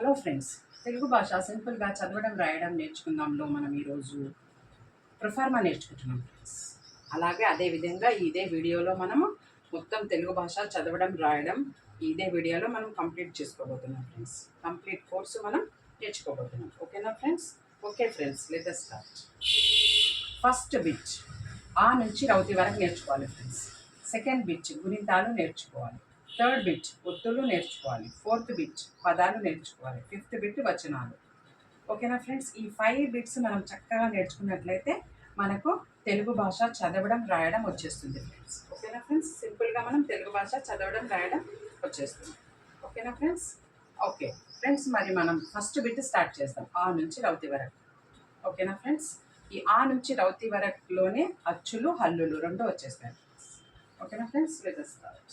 Hello friends, Telugu భాష సింపుల్గా చదవడం రాయడం నేర్చుకుందాంలో మనం ఈరోజు ప్రొఫార్మా నేర్చుకుంటున్నాం ఫ్రెండ్స్. అలాగే అదేవిధంగా ఇదే వీడియోలో మనము మొత్తం తెలుగు భాష చదవడం రాయడం ఇదే వీడియోలో మనం కంప్లీట్ చేసుకోబోతున్నాం ఫ్రెండ్స్. కంప్లీట్ కోర్సు మనం నేర్చుకోబోతున్నాం. ఓకేనా friends? Okay friends, let us start. First bit ఆ నుంచి రౌతి వరకు నేర్చుకోవాలి ఫ్రెండ్స్. సెకండ్ బిట్ గుణింతాలు నేర్చుకోవాలి. థర్డ్ బిట్ ఒత్తులు నేర్చుకోవాలి. ఫోర్త్ బిట్ పదాలు నేర్చుకోవాలి. ఫిఫ్త్ బిట్ వచనాలు. ఓకేనా ఫ్రెండ్స్? ఈ 5 బిట్స్ మనం చక్కగా నేర్చుకున్నట్లయితే మనకు తెలుగు భాష చదవడం రాయడం వచ్చేస్తుంది ఫ్రెండ్స్. ఓకేనా ఫ్రెండ్స్? సింపుల్గా మనం తెలుగు భాష చదవడం రాయడం వచ్చేస్తుంది. ఓకేనా ఫ్రెండ్స్? ఓకే ఫ్రెండ్స్, మరి మనం ఫస్ట్ బిట్ స్టార్ట్ చేస్తాం ఆ నుంచి రౌతి వరకు. ఓకేనా ఫ్రెండ్స్? ఈ ఆ నుంచి రౌతి వరకులోనే అచ్చులు హల్లులు రెండు వచ్చేస్తాయి. ఓకేనా ఫ్రెండ్స్? Let us start.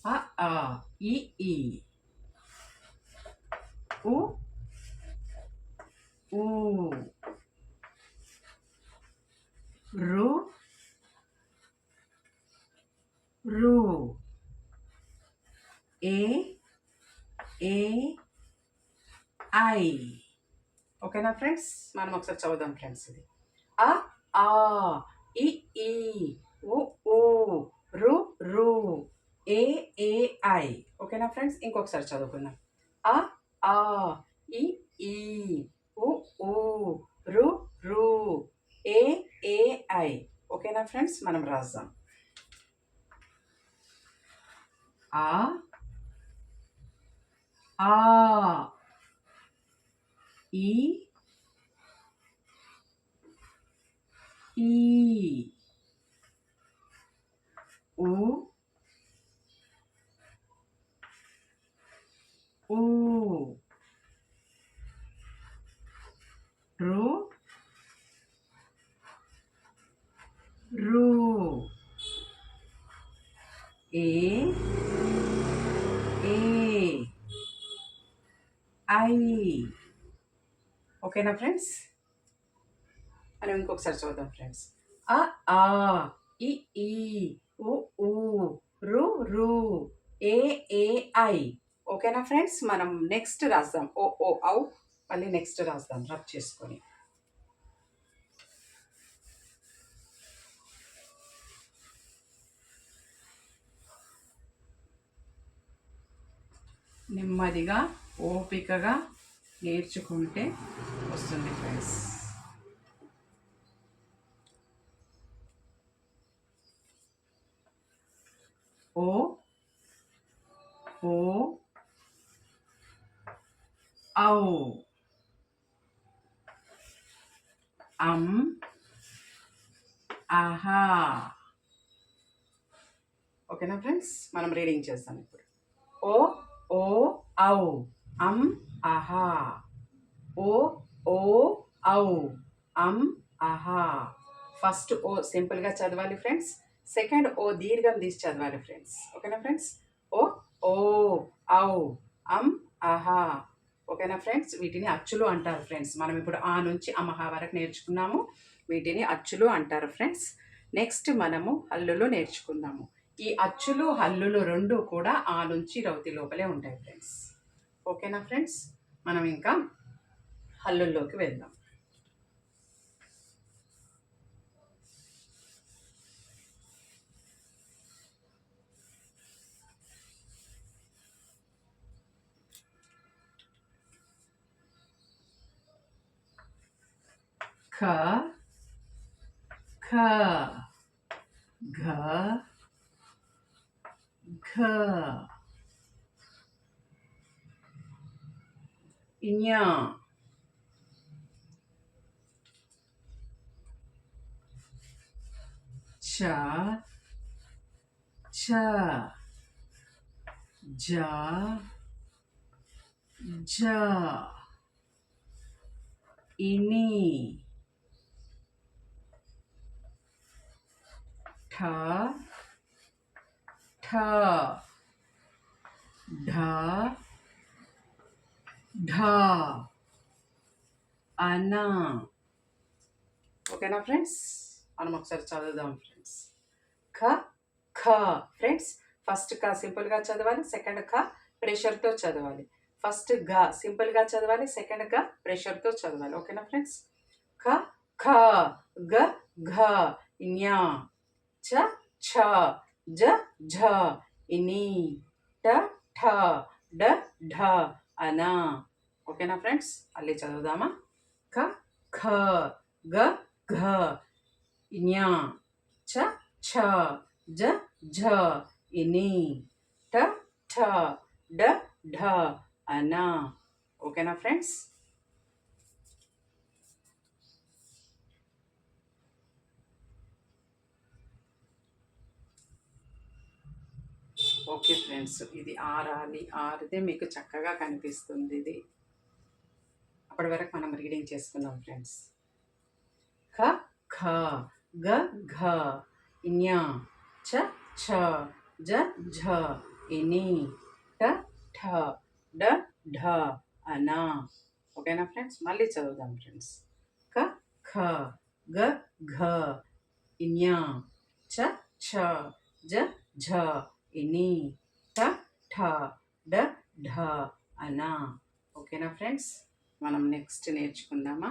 అ ఆ ఇ ఈ ఉ ఊ రు రు ఏ ఏ ఐ. ఓకేనా ఫ్రెండ్స్? మనం ఒకసారి చదువుదాం ఫ్రెండ్స్. ఇది అ ఆ ఇ ఈ ఉ ఊ రు రు ఏ ఏ ఐ. ఓకేనా ఫ్రెండ్స్? ఇంకొకసారి చదువుకుందాం. అ ఆ ఇ ఈ ఉ ఊ రు రు ఏ ఏ ఐ. ఓకేనా ఫ్రెండ్స్? మనం రాద్దాం. ఆ ఆ ఈ ఈ ఉ ఊ రు రు ఏ ఏ ఐ. ఓకేనా ఫ్రెండ్స్? మనం ఇంకొకసారి చూద్దాం ఫ్రెండ్స్. అ ఆ ఇ ఈ ఉ ఊ రు రు ఏ ఏ ఐ. ఓకేనా ఫ్రెండ్స్? మనం నెక్స్ట్ రాద్దాం. ఓ ఓ ఔ. మళ్ళీ నెక్స్ట్ రాద్దాం రబ్ చేసుకొని. నెమ్మదిగా ఓపికగా నేర్చుకుంటే వస్తుంది ఫ్రెండ్స్. ఓ ఓ ఔ అం ఆహా. ఓకేనా ఫ్రెండ్స్? మనం రీడింగ్ చేస్తాం ఇప్పుడు. ఓ ఓ ఔ అం ఆహా. ఓ ఓ ఔ అం ఆహా. ఫస్ట్ ఓ సింపుల్గా చదవాలి ఫ్రెండ్స్. సెకండ్ ఓ దీర్ఘం తీసి చదవాలి ఫ్రెండ్స్. ఓకేనా ఫ్రెండ్స్? ఓ ఓ ఔ అం ఆహా. ఓకేనా ఫ్రెండ్స్? వీటిని అచ్చులు అంటారు ఫ్రెండ్స్. మనం ఇప్పుడు ఆ నుంచి అమహా వరకు నేర్చుకున్నాము. వీటిని అచ్చులు అంటారు ఫ్రెండ్స్. నెక్స్ట్ మనము హల్లులు నేర్చుకుందాము. ఈ అచ్చులు హల్లులు రెండు కూడా ఆ నుంచి రౌతి లోపలే ఉంటాయి ఫ్రెండ్స్. ఓకేనా ఫ్రెండ్స్? మనం ఇంకా హల్లుల్లోకి వెళ్దాం. ఖ ఖ ఘ ఘ ఞ ఛ ఛ జ झ इनी ठ ठ ढ ढ అన ఓకేనా ఫ్రెండ్స్ మనం ఒకసారి చదువుదాం ఫ్రెండ్స్ ఖ ఖ ఫ్రెండ్స్ ఫస్ట్ క సింపుల్గా చదవాలి సెకండ్ ఖ ప్రెషర్తో చదవాలి ఫస్ట్ ఘ సింపుల్గా చదవాలి సెకండ్ ఘ ప్రెషర్తో చదవాలి ఓకేనా ఫ్రెండ్స్ ఖ ఖ గ ఘ ఞ చ ఛ జ ఝ ఇని ట ఠ డ ఢ అన ఓకేనా ఫ్రెండ్స్ అల్లి చదువుదామా ఖ ఖ గ ఘ ఞ చ ఛ జ ఝ ఇని ట ఠ డ ఢ అన ఓకేనా ఫ్రెండ్స్ ఓకే ఫ్రెండ్స్ ఇది ఆరాలి ఆరితే మీకు చక్కగా కనిపిస్తుంది ఇది అప్పటి వరకు మనం రీడింగ్ చేసుకుందాం ఫ్రెండ్స్ ఖ ఖ గ ఘ ఞ చ ఛ జ ఝ ఇని ట ఠ డ ఢ అన ఓకేనా ఫ్రెండ్స్ మళ్ళీ చదువుదాం ఫ్రెండ్స్ ఖ ఖ గ ఘ ఞ చ ఛ జ ఝ ఇని ట ఠ డ ఢ అన ఓకేనా ఫ్రెండ్స్ మనం నెక్స్ట్ నేర్చుకుందామా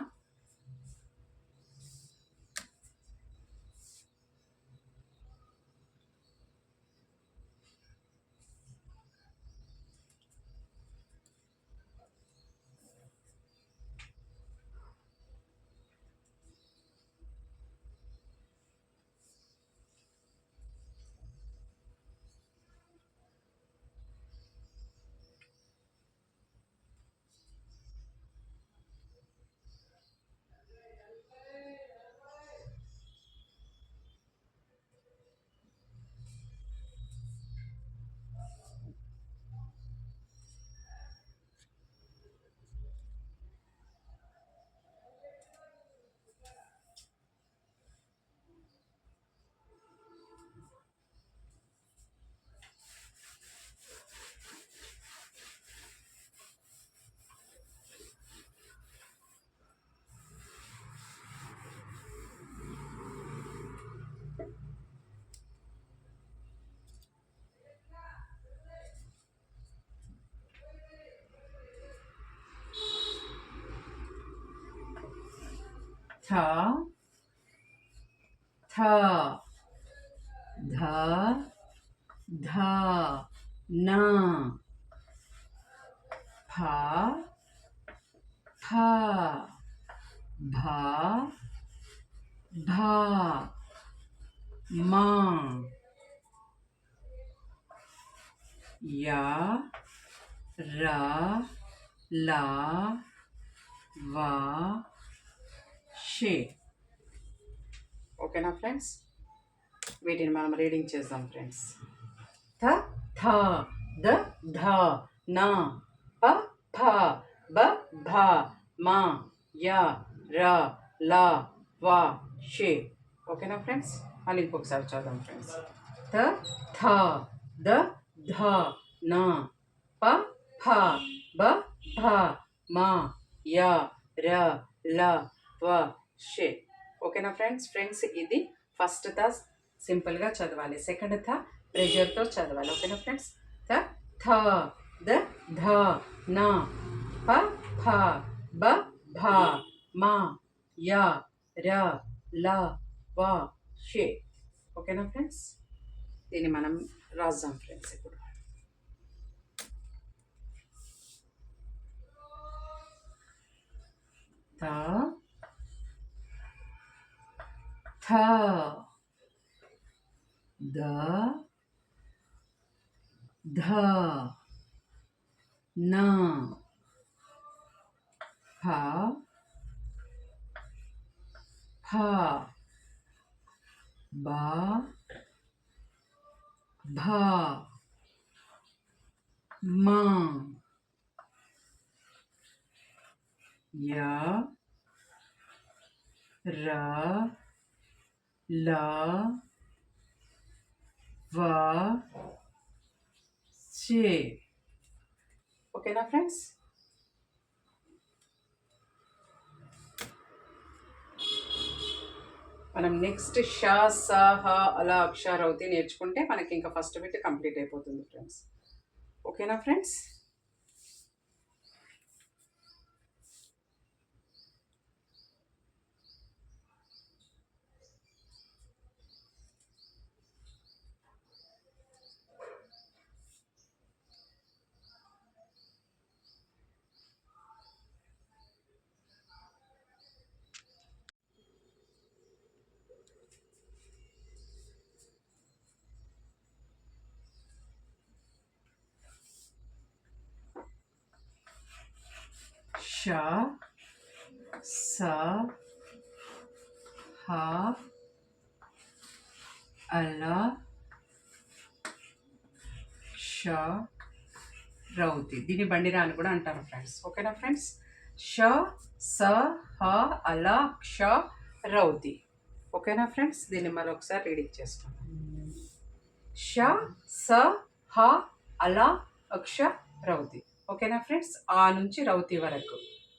थ थ ध ध न फ फ भ भ म य र ल व షే ఓకేనా ఫ్రెండ్స్ వీటిని మనం రీడింగ్ చేద్దాం ఫ్రెండ్స్ థ థ ద ధ న ప ఫ బ భ మ య ర ల వ షే ఓకేనా ఫ్రెండ్స్ మళ్ళీ ఇంకొకసారి చదుదాం ఫ్రెండ్స్ థ థ ద ధ న ప ఫ బ భ మ య ర ల వ షే ఓకేనా ఫ్రెండ్స్ ఇది ఫస్ట్ థ సింపుల్గా చదవాలి సెకండ్ థ ప్రెషర్తో చదవాలి ఓకేనా ఫ్రెండ్స్ థ థ ద ధ న ప ఫ బ భ మ య ర ల వ షే ఓకేనా ఫ్రెండ్స్ దీన్ని మనం రాద్దాం ఫ్రెండ్స్ ఇప్పుడు థ थ द ध न फ फ ब भ म य र ल व చే. ఓకేనా ఫ్రెండ్స్? మనం నెక్స్ట్ ష స హ అలా అక్షరవతి నేర్చుకుంటే మనకి ఇంకా ఫస్ట్ బిట్ కంప్లీట్ అయిపోతుంది ఫ్రెండ్స్. ఓకేనా ఫ్రెండ్స్? ష స హ అల ష రౌతి. దీన్ని బండిరా అని కూడా అంటారు ఫ్రెండ్స్. ఓకేనా ఫ్రెండ్స్? ష స హ అల క్ష రౌతి. ఓకేనా ఫ్రెండ్స్? దీన్ని మరొకసారి రీడింగ్ చేసుకుందాం. ష స హ అల అక్ష రౌతి. ఓకేనా ఫ్రెండ్స్? ఆ నుంచి రౌతి వరకు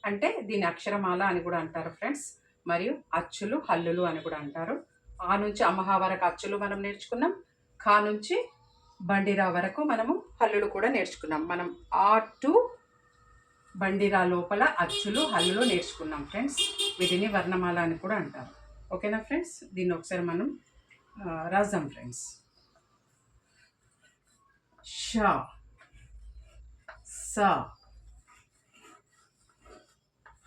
అంటే దీని అక్షరమాల అని కూడా అంటారు ఫ్రెండ్స్. మరియు అచ్చులు హల్లులు అని కూడా అంటారు. ఆ నుంచి అమహ వరకు అచ్చులు మనం నేర్చుకున్నాం. ఖా నుంచి బండిరా వరకు మనము హల్లులు కూడా నేర్చుకున్నాం. మనం ఆ టు బండిరా లోపల అచ్చులు హల్లులు నేర్చుకున్నాం ఫ్రెండ్స్. వీటిని వర్ణమాల అని కూడా అంటారు. ఓకేనా ఫ్రెండ్స్? దీన్ని ఒకసారి మనం రాద్దాం ఫ్రెండ్స్. ష స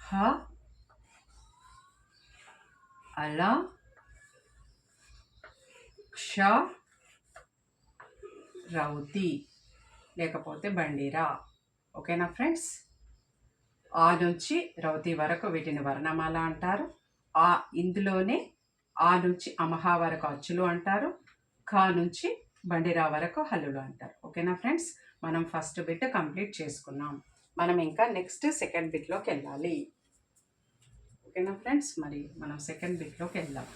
హ అల క్ష రౌతి లేకపోతే బండిరా. ఓకేనా ఫ్రెండ్స్? ఆ నుంచి రౌతి వరకు వీటిని వర్ణమాల అంటారు. ఆ ఇందులోనే ఆ నుంచి అమహ వరకు అచ్చులు అంటారు. ఖా నుంచి బండిరా వరకు హల్లులు అంటారు. ఓకేనా ఫ్రెండ్స్? మనం ఫస్ట్ బిట్ కంప్లీట్ చేసుకున్నాం. మనం ఇంకా నెక్స్ట్ సెకండ్ బిట్లోకి వెళ్ళాలి. ఓకేనా ఫ్రెండ్స్? మరి మనం సెకండ్ బిట్లోకి వెళ్దాం.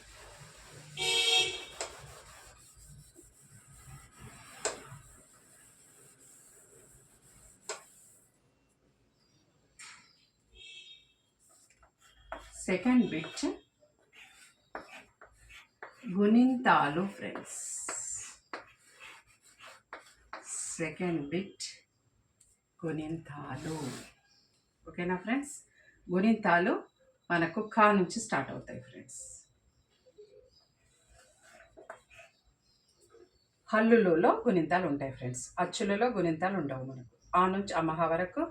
సెకండ్ బిట్ గుణింతాలు ఫ్రెండ్స్. సెకండ్ బిట్ గుణింతాలు. ఓకేనా ఫ్రెండ్స్? గుణింతాలు మనకు ఖా నుంచి స్టార్ట్ అవుతాయి ఫ్రెండ్స్. హల్లులలో గుణింతాలు ఉంటాయి ఫ్రెండ్స్. అచ్చులలో గుణింతాలు ఉండవు మనకు. ఆ నుంచి అమహ వరకు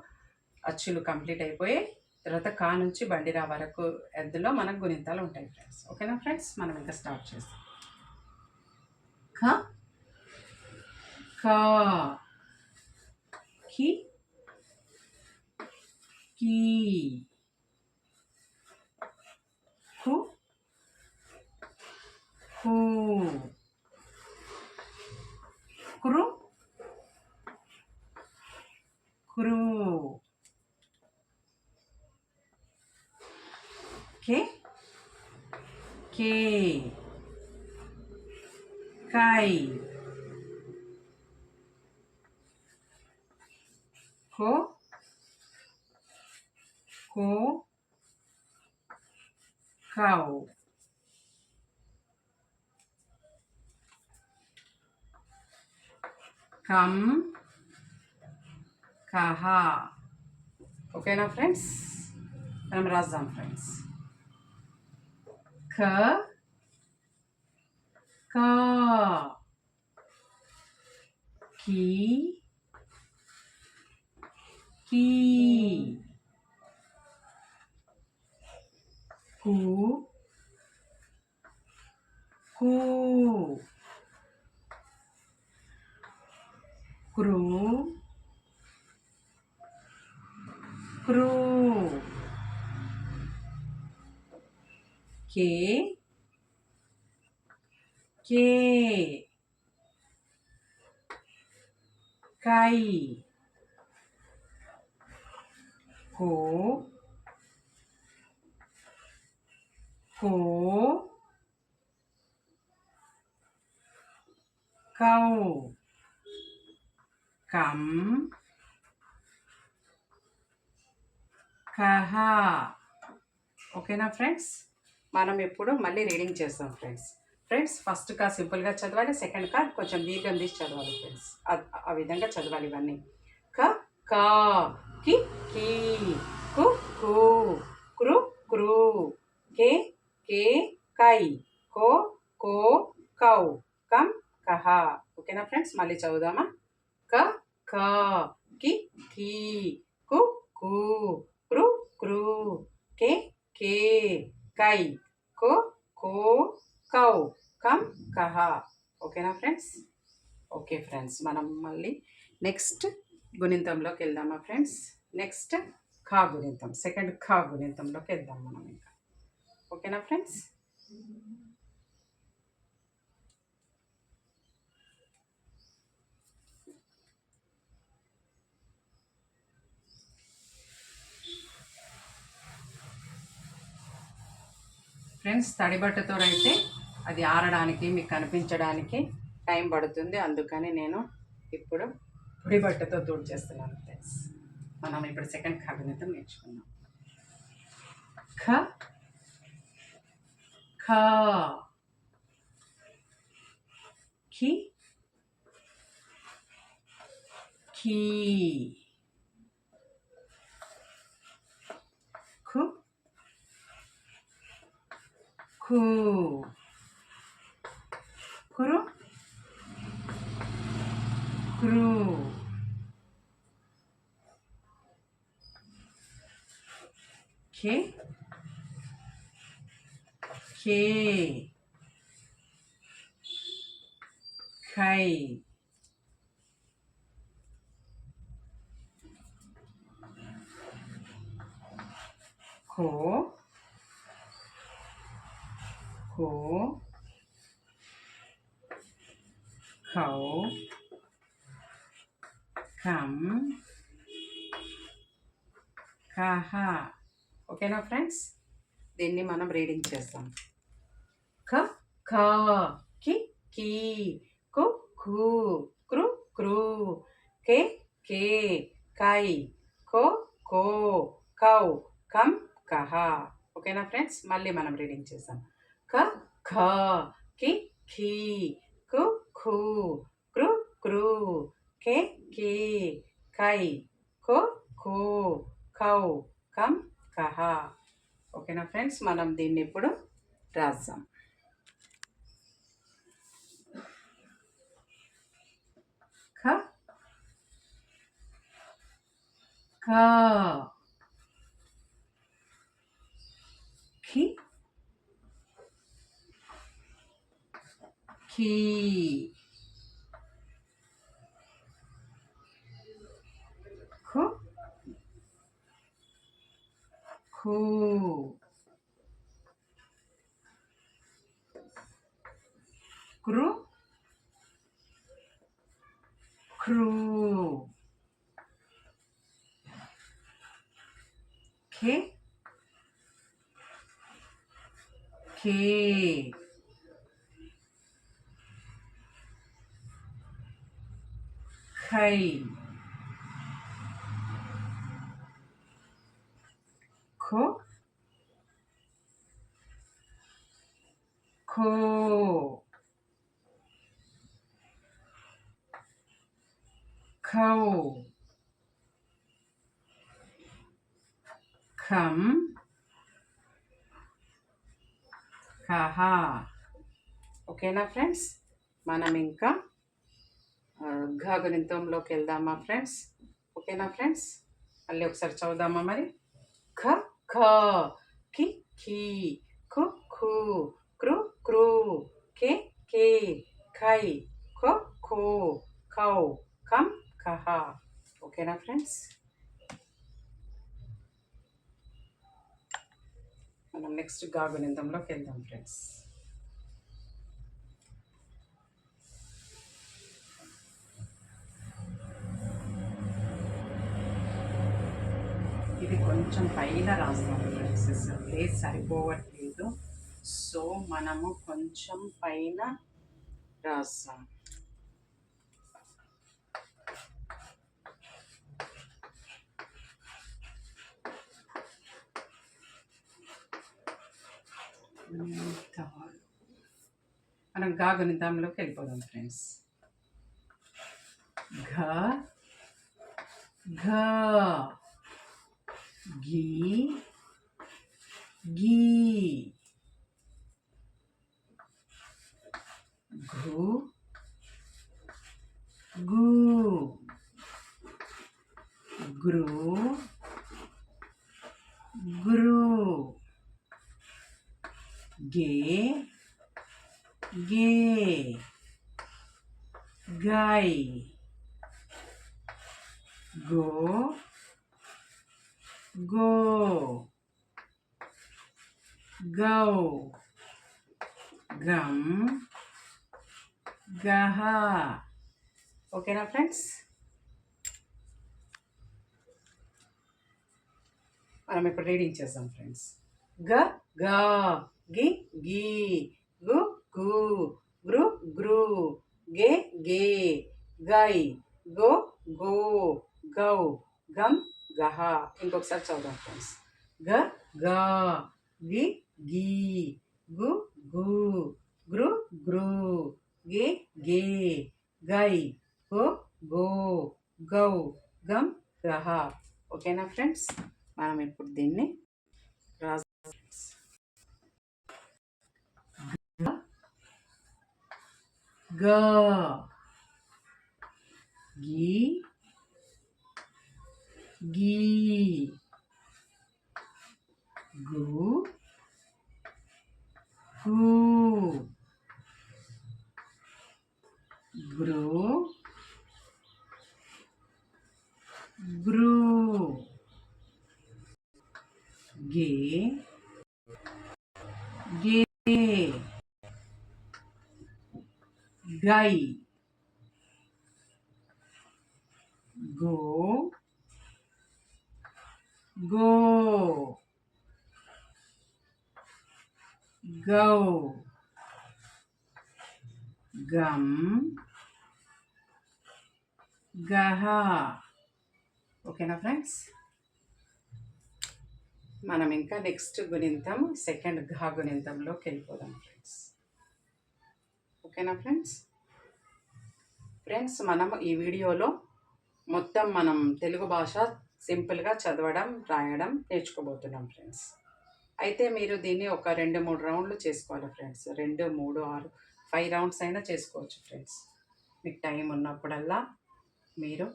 అచ్చులు కంప్లీట్ అయిపోయి తర్వాత కా నుంచి బండిరా వరకు ఎద్దులో మనకు గుణింతాలు ఉంటాయి ఫ్రెండ్స్. ఓకేనా ఫ్రెండ్స్? మనం ఇంకా స్టార్ట్ చేస్తాం. ఖ కా ఖి కీ ఖు ఖూ క్రు క్రూ కే కే కై కో కో కౌ కం కహ. ఓకేనా ఫ్రెండ్స్? మనం రాద్దాం ఫ్రెండ్స్. ఖ కా కీ కీ కు కూ క్రూ క్రూ కే కే కై కో కో కౌ కం కహ. ఓకేనా ఫ్రెండ్స్? మనం ఇప్పుడు మళ్ళీ రీడింగ్ చేస్తాం ఫ్రెండ్స్ ఫస్ట్ కా సింపుల్గా చదవాలి, సెకండ్ కా కొంచెం దీర్ఘం తీసి చదవాలి ఫ్రెండ్స్. ఆ విధంగా చదవాలి ఇవన్నీ. క కా కి కీ కు కు క్రు క్రూ కే కే కై కో కో కౌ కం కహ. ఓకేనా ఫ్రెండ్స్? మళ్ళీ చదువుదామా? క కా కి కీ కు కు క్రు క్రూ కే కే కై కో కో కౌ కం కహ. ఓకేనా ఫ్రెండ్స్? ఓకే ఫ్రెండ్స్, మనం మళ్ళీ నెక్స్ట్ గుణింతంలోకి వెళ్దామా ఫ్రెండ్స్? నెక్స్ట్ ఖా గుణింతం, సెకండ్ ఖా గుణింతంలోకి వెళ్దాం మనం ఇంకా. ఓకేనా ఫ్రెండ్స్? ఫ్రెండ్స్ తడి బట్టతో అయితే అది ఆరడానికి మీకు కనిపించడానికి టైం పడుతుంది, అందుకని నేను ఇప్పుడు పొడి బట్టతో తుడిచేస్తున్నాను ఫ్రెండ్స్. మనం ఇప్పుడు సెకండ్ ఖా గుణింతం నేర్చుకుందాం. ఖ ఖా ఖి ఖీ ఖు ఖూ ఖురు క్రూ ఖే ఖే ఖై ఖో ఖో ఖౌ ఖం ఖహ. ఓకేనా ఫ్రెండ్స్? దీన్ని మనం రీడింగ్ చేస్తాం. ఖ ఖా కి కీ కు ఖూ క్రు క్రూ కే కే కై కో కో కౌ కం కహ. ఓకేనా ఫ్రెండ్స్? మళ్ళీ మనం రీడింగ్ చేస్తాం. ఖ ఖా కి ఖీ కు ఖూ క్రు క్రూ కే కే కై కో కో కౌ కం కహ. ఓకేనా ఫ్రెండ్స్? మనం దీన్ని ఇప్పుడు రాద్దాం. ఖ ఖా ఖి ఖీ ఖు ఖూ క్రు క్రూ ఖే ఖే ఖై ఖో ఖో ఖౌ ఖం కహ. ఓకేనా ఫ్రెండ్స్? మనం ఇంకా ఘ గుణింతంలోకి వెళ్దామా ఫ్రెండ్స్? ఓకేనా ఫ్రెండ్స్? మళ్ళీ ఒకసారి చదువుదామా మరి? ఖ ఖా కి ఖీ కు ఖూ క్రు క్రూ కే కే ఖై ఖో ఖో కౌ కం కహ. ఓకేనా ఫ్రెండ్స్? మనం నెక్స్ట్ గా గుణింతంలోకి వెళ్దాం ఫ్రెండ్స్. ఇది కొంచెం పైన రాస్తాను ఫ్రెండ్స్, ప్లేస్ సరిపోవట్లేదు, సో మనము కొంచెం పైన రాస్తాం. మనం గా గుణితంలోకి వెళ్ళిపోదాం ఫ్రెండ్స్. ఘ ఘ గి గి ఘు గు గ్రు గ్రు గే గే గై గో గో గౌ గం గహ. ఓకేనా ఫ్రెండ్స్? మనం ఇప్పుడు రీడింగ్ చేద్దాం ఫ్రెండ్స్. గ గా గి గి గు గు గ్రు గ్రు గే గే గై గో గో గౌ గం గహ. ఇంకొకసారి చదువుదాం ఫ్రెండ్స్. గ గా గి గి గు గు గ్రు గ్రు గే గే గై గో గో గౌ గం గహ. ఓకేనా ఫ్రెండ్స్? మనం ఇప్పుడు దీన్ని గ గి గి గు గు గ్రు గ్రు గే గే గై గో గో గౌ గం గహ. ఓకేనా ఫ్రెండ్స్? మనం ఇంకా నెక్స్ట్ గుణింతం సెకండ్ ఘ గుణింతంలోకి వెళ్ళిపోదాం ఫ్రెండ్స్. ఓకేనా ఫ్రెండ్స్? మనం ఈ వీడియోలో మొత్తం మనం తెలుగు భాష సింపుల్గా చదవడం రాయడం నేర్చుకోబోతున్నాం ఫ్రెండ్స్. అయితే మీరు దీన్ని ఒక 2-3 రౌండ్లు చేసుకోవాలి ఫ్రెండ్స్. 2, 3, 6, 5 రౌండ్స్ అయినా చేసుకోవచ్చు ఫ్రెండ్స్. మీకు టైం ఉన్నప్పుడల్లా మీరు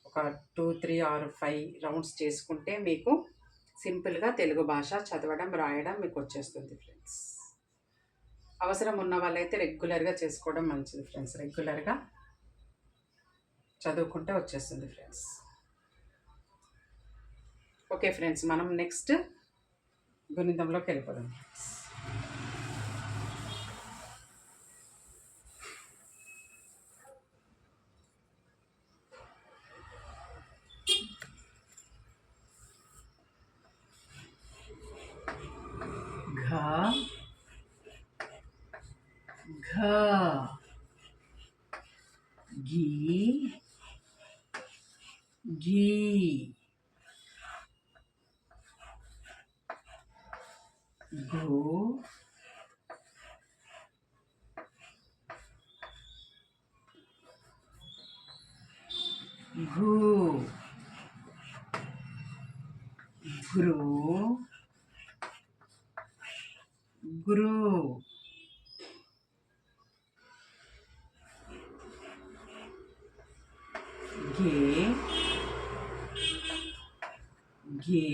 ఒక 2, 3 ఆర్ 5 రౌండ్స్ చేసుకుంటే మీకు సింపుల్గా తెలుగు భాష చదవడం రాయడం మీకు వచ్చేస్తుంది ఫ్రెండ్స్. అవసరం ఉన్న వాళ్ళైతే రెగ్యులర్గా చేసుకోవడం మంచిది ఫ్రెండ్స్. రెగ్యులర్గా చదువుకుంటే వచ్చేస్తుంది ఫ్రెండ్స్. ఓకే ఫ్రెండ్స్, మనం నెక్స్ట్ గుణితంలోకి వెళ్ళిపోదాం ఫ్రెండ్స్. ఘ ఘ గి గి గు గు గ్రు గ్రు గే గే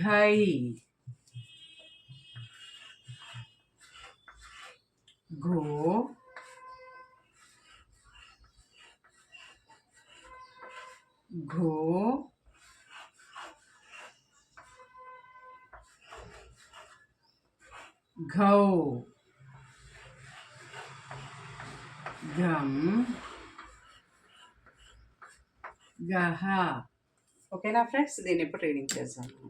घई घो घो घौ घम गहा. ఓకేనా ఫ్రెండ్స్, దీన్ని ఇప్పుడు రీడింగ్ చేద్దాము.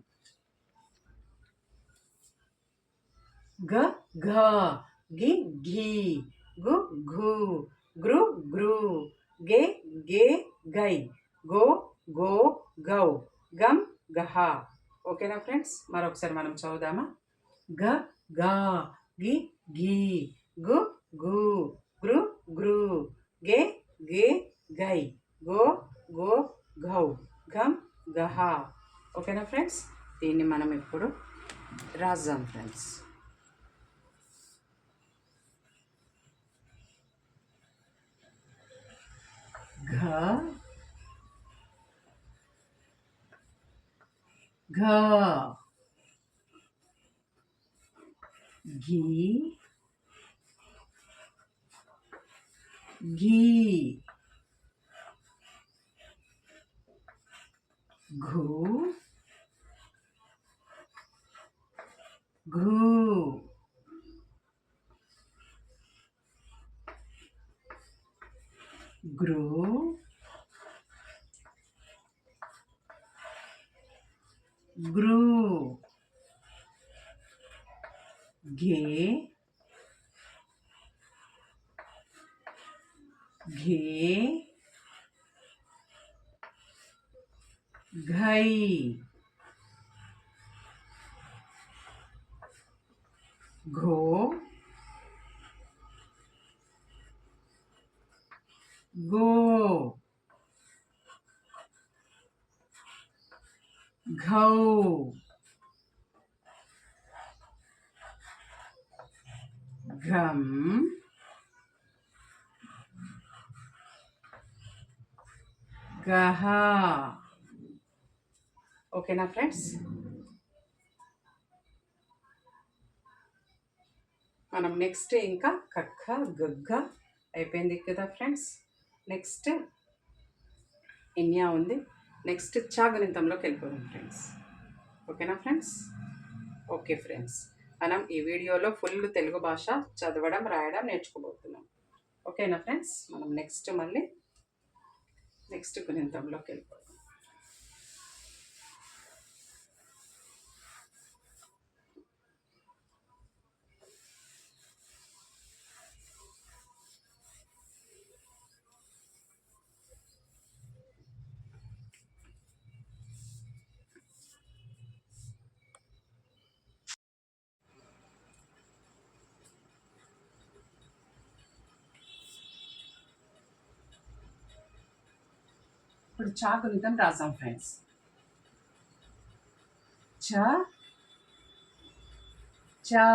గ ఘ గి ఘీ గు ఘు గృ గృ గే గే గై గో గో గౌ గం గహ. ఓకేనా ఫ్రెండ్స్, మరొకసారి మనం చదువుదామా. గ గా గి ఘీ గు గు గృ గృ గే గే గై గో గో గౌ గం గహ. ఓకేనా ఫ్రెండ్స్, దీన్ని మనం ఇప్పుడు రాద్దాం ఫ్రెండ్స్. घ घ घी घी घू घू ग्रू ग्रू गे घे घई घो गो घौ घम గహ. ఓకేనా ఫ్రెండ్స్, మనం నెక్స్ట్ ఇంకా కక్క గగ్గ అయిపోయింది కదా ఫ్రెండ్స్. నెక్స్ట్ ఇన్యా ఉంది. నెక్స్ట్ చాగనింతంలోకి వెళ్ళిపోదాం ఫ్రెండ్స్. ఓకేనా ఫ్రెండ్స్. ఓకే ఫ్రెండ్స్, మనం ఈ వీడియోలో ఫుల్ తెలుగు భాష చదవడం రాయడం నేర్చుకోబోతున్నాం. ఓకేనా ఫ్రెండ్స్, మనం నెక్స్ట్ గుణింతంలోకి వెళ్ళిపోదాం. ఇప్పుడు చా గుణితం రాసాం ఫ్రెండ్స్. చ చా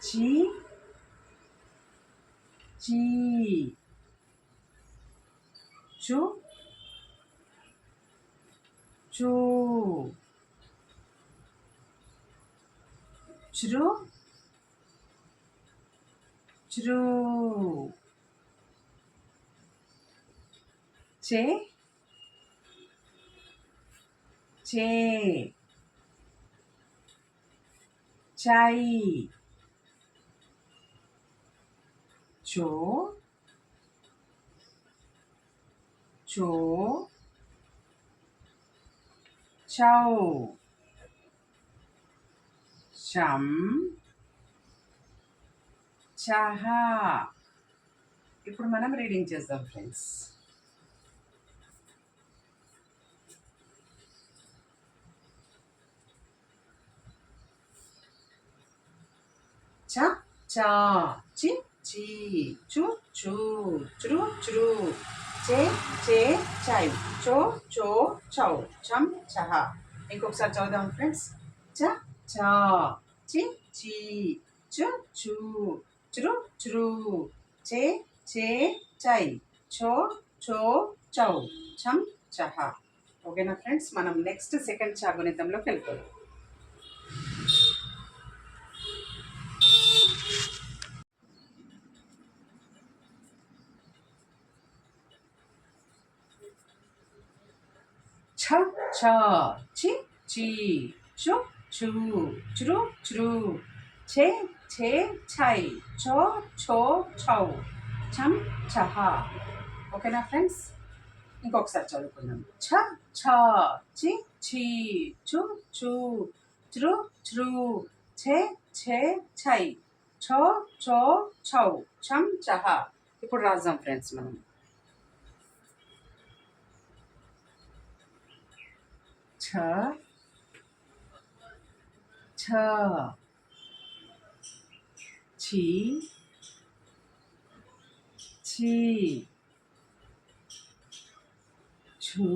చి చీ చు చూ చ్రు చ్రూ చే చే చై చో చో చౌ చం చహ. ఇప్పుడు మనం రీడింగ్ చేద్దాం ఫ్రెండ్స్. చ చా చి చీ చు చూ చ్రు చ్రూ చే చే చై చో చో చౌ చం చహ. ఇంకొకసారి చదువుదాం ఫ్రెండ్స్. చ చా చి చీ చు చూ చ్రు చ్రూ చే చే చై చో చో చౌ చం చహ. ఓకేనా ఫ్రెండ్స్, మనం నెక్స్ట్ సెకండ్ చాగుణితంలోకి వెళ్ళిపోదాం. ఛ ఛ చి చీ చు చూ చ్రు చ్రూ ఛే ఛే ఛై చో ఛో ఛౌ చం చహ. ఓకేనా ఫ్రెండ్స్, ఇంకొకసారి చదువుకుందాం. ఛ ఛ చి ఛీ చు చూ చ్రు చ్రు ఛే ఛే ఛై ఛో ఛో ఛౌ ఛం చహ. ఇప్పుడు రాద్దాం ఫ్రెండ్స్ మనం. ఛ ఛ ఛీ ఛీ ఛూ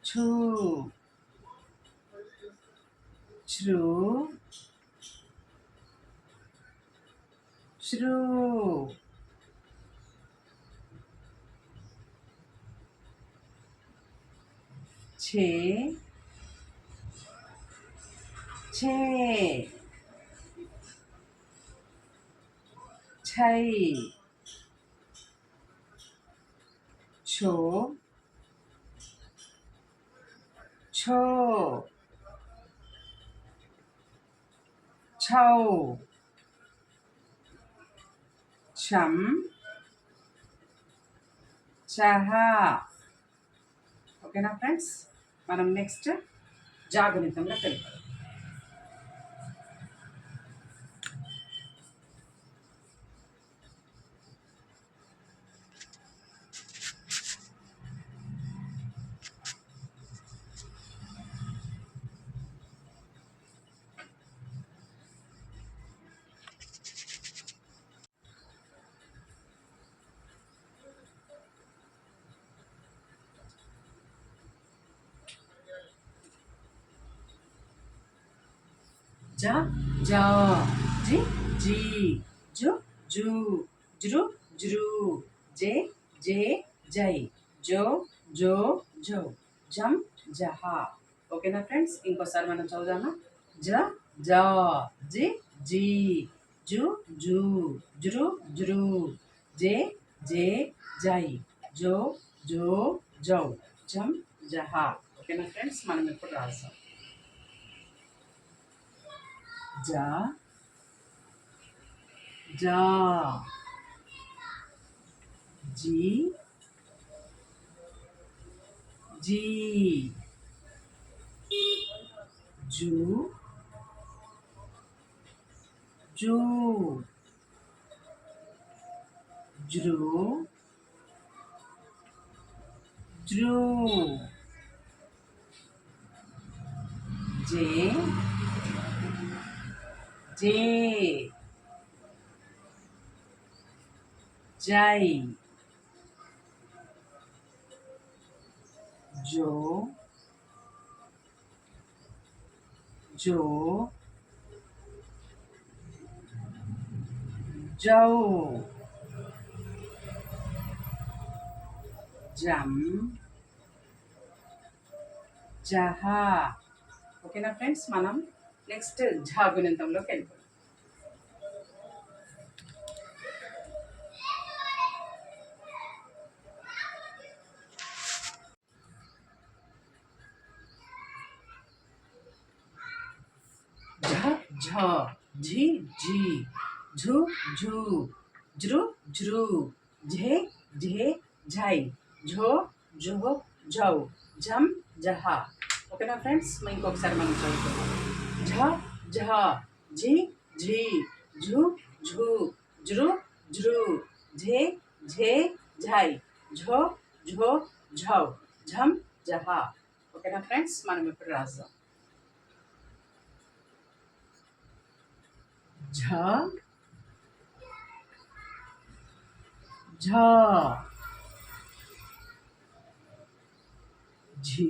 ఛూ చ్రు శ్రు ఛే ఛే ఛై ఛో ఛో ఛౌ ఛం చహ. ఓకేనా ఫ్రెండ్స్, మనం నెక్స్ట్ జాగృతంగా తెలుపు. జ జ జి జీ జు జూ జృ జృ జే జే జై జో జో జౌ జం జహ. ఓకేనా ఫ్రెండ్స్, ఇంకోసారి మనం చదువుదామా. జ జ జి జీ జు జూ జృ జృ జే జే జై జో జో జౌ జం జహ. ఓకేనా ఫ్రెండ్స్, మనం ఇప్పుడు రాస్తాం. जा जा जी जी जू जू ज्रू ज्रू जे जे जय जो जो जौ जम जहा. ఓకేనా ఫ్రెండ్స్, మనం నెక్స్ట్ ఝ గుణితంలోకి వెళ్ళిపోతాం. ఝ ఝ ఝి ఝి ఝు ఝు జృ జృ ఝే ఝే ఝై ఝో ఝో ఝౌ ఝం జహ. ఓకేనా ఫ్రెండ్స్, ఇంకొకసారి మనం చదువుకుందాం. ఝ ఝ ఝి ఝి ఝు ఝు జృ జృ ఝే ఝే ఝై ఝో ఝో ఝౌ ఝం జహ. ఓకేనా ఫ్రెండ్స్, మనం ఇప్పుడు రాద్దాం. झ झ झी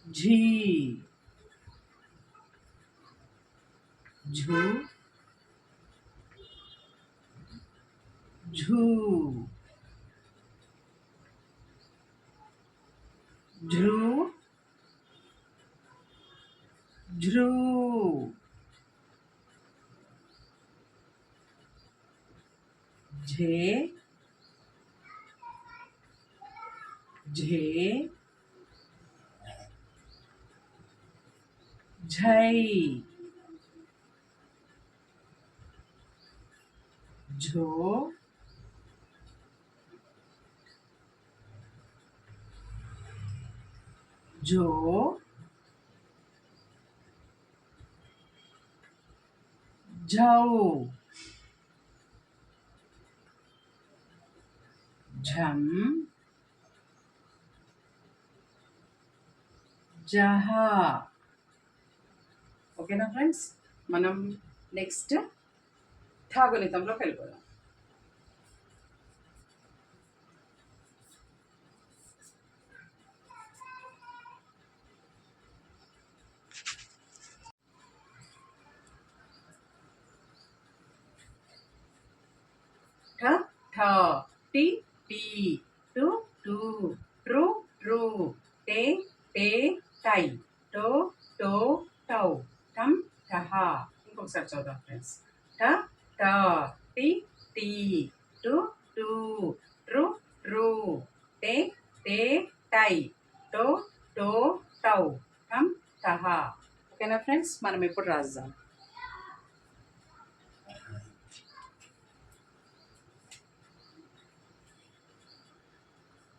झी झू झू झ्रू झ्रू झे झे झै झो झो झौ झम జహా. ఓకేనా ఫ్రెండ్స్, మనం నెక్స్ట్ ఠా గుణితంలోకి వెళ్ళిపోదాం. ఠ ఠ టి టీ టు టూ ట్రు ట్రూ టే టే టై టో టో టౌ టం టహ. ఇంకొకసారి చదువుదాం ఫ్రెండ్స్. ఠ ఠ టి టీ టు టూ ట్రు ట్రూ టే టే టై టో టో టౌ టం టహ. ఓకేనా ఫ్రెండ్స్, మనం ఇప్పుడు రాద్దాం.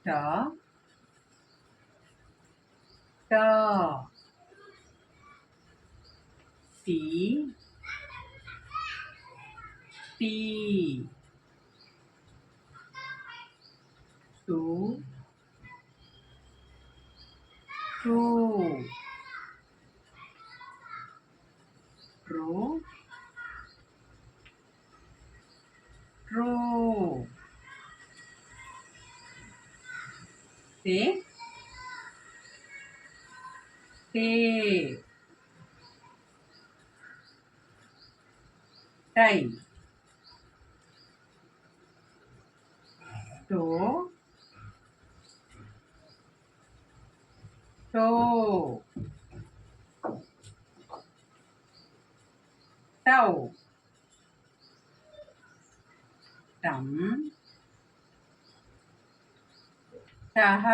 ట ట టీ టీ టు ట్రూ ట్రూ ట్రూ తే టే టై టో టో టౌ టం టహ.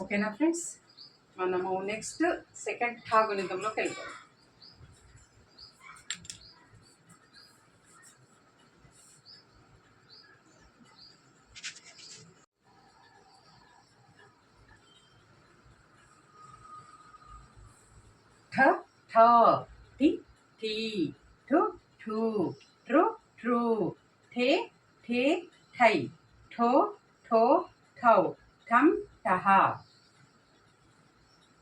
ఓకేనా ఫ్రెండ్స్, మనము నెక్స్ట్ సెకండ్ ఠా గుణితంలోకి వెళ్ళిపోయాం. ఠ ఠ టి టీ ఠు ఠూ ట్రు ట్రూ ఠే ఠే ఠై ఠో ఠో ఠౌ ఠం టహ.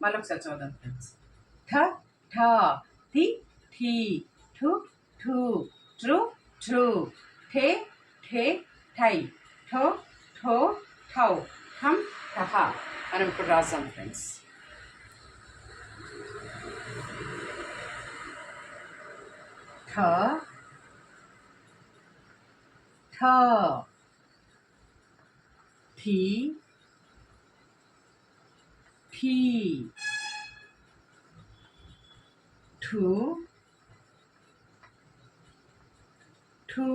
మళ్ళొకసారి చదువుదాం ఫ్రెండ్స్. ఠ ఠ టి ఠీ ఠు ఠూ ట్రు ట్రూ ఠే ఠే ఠై ఠో ఠో ఠౌ ఠం టహ. మనం ఇప్పుడు రాసాం ఫ్రెండ్స్. ఠ ఠ ఠీ ఠీ ఠూ ఠూ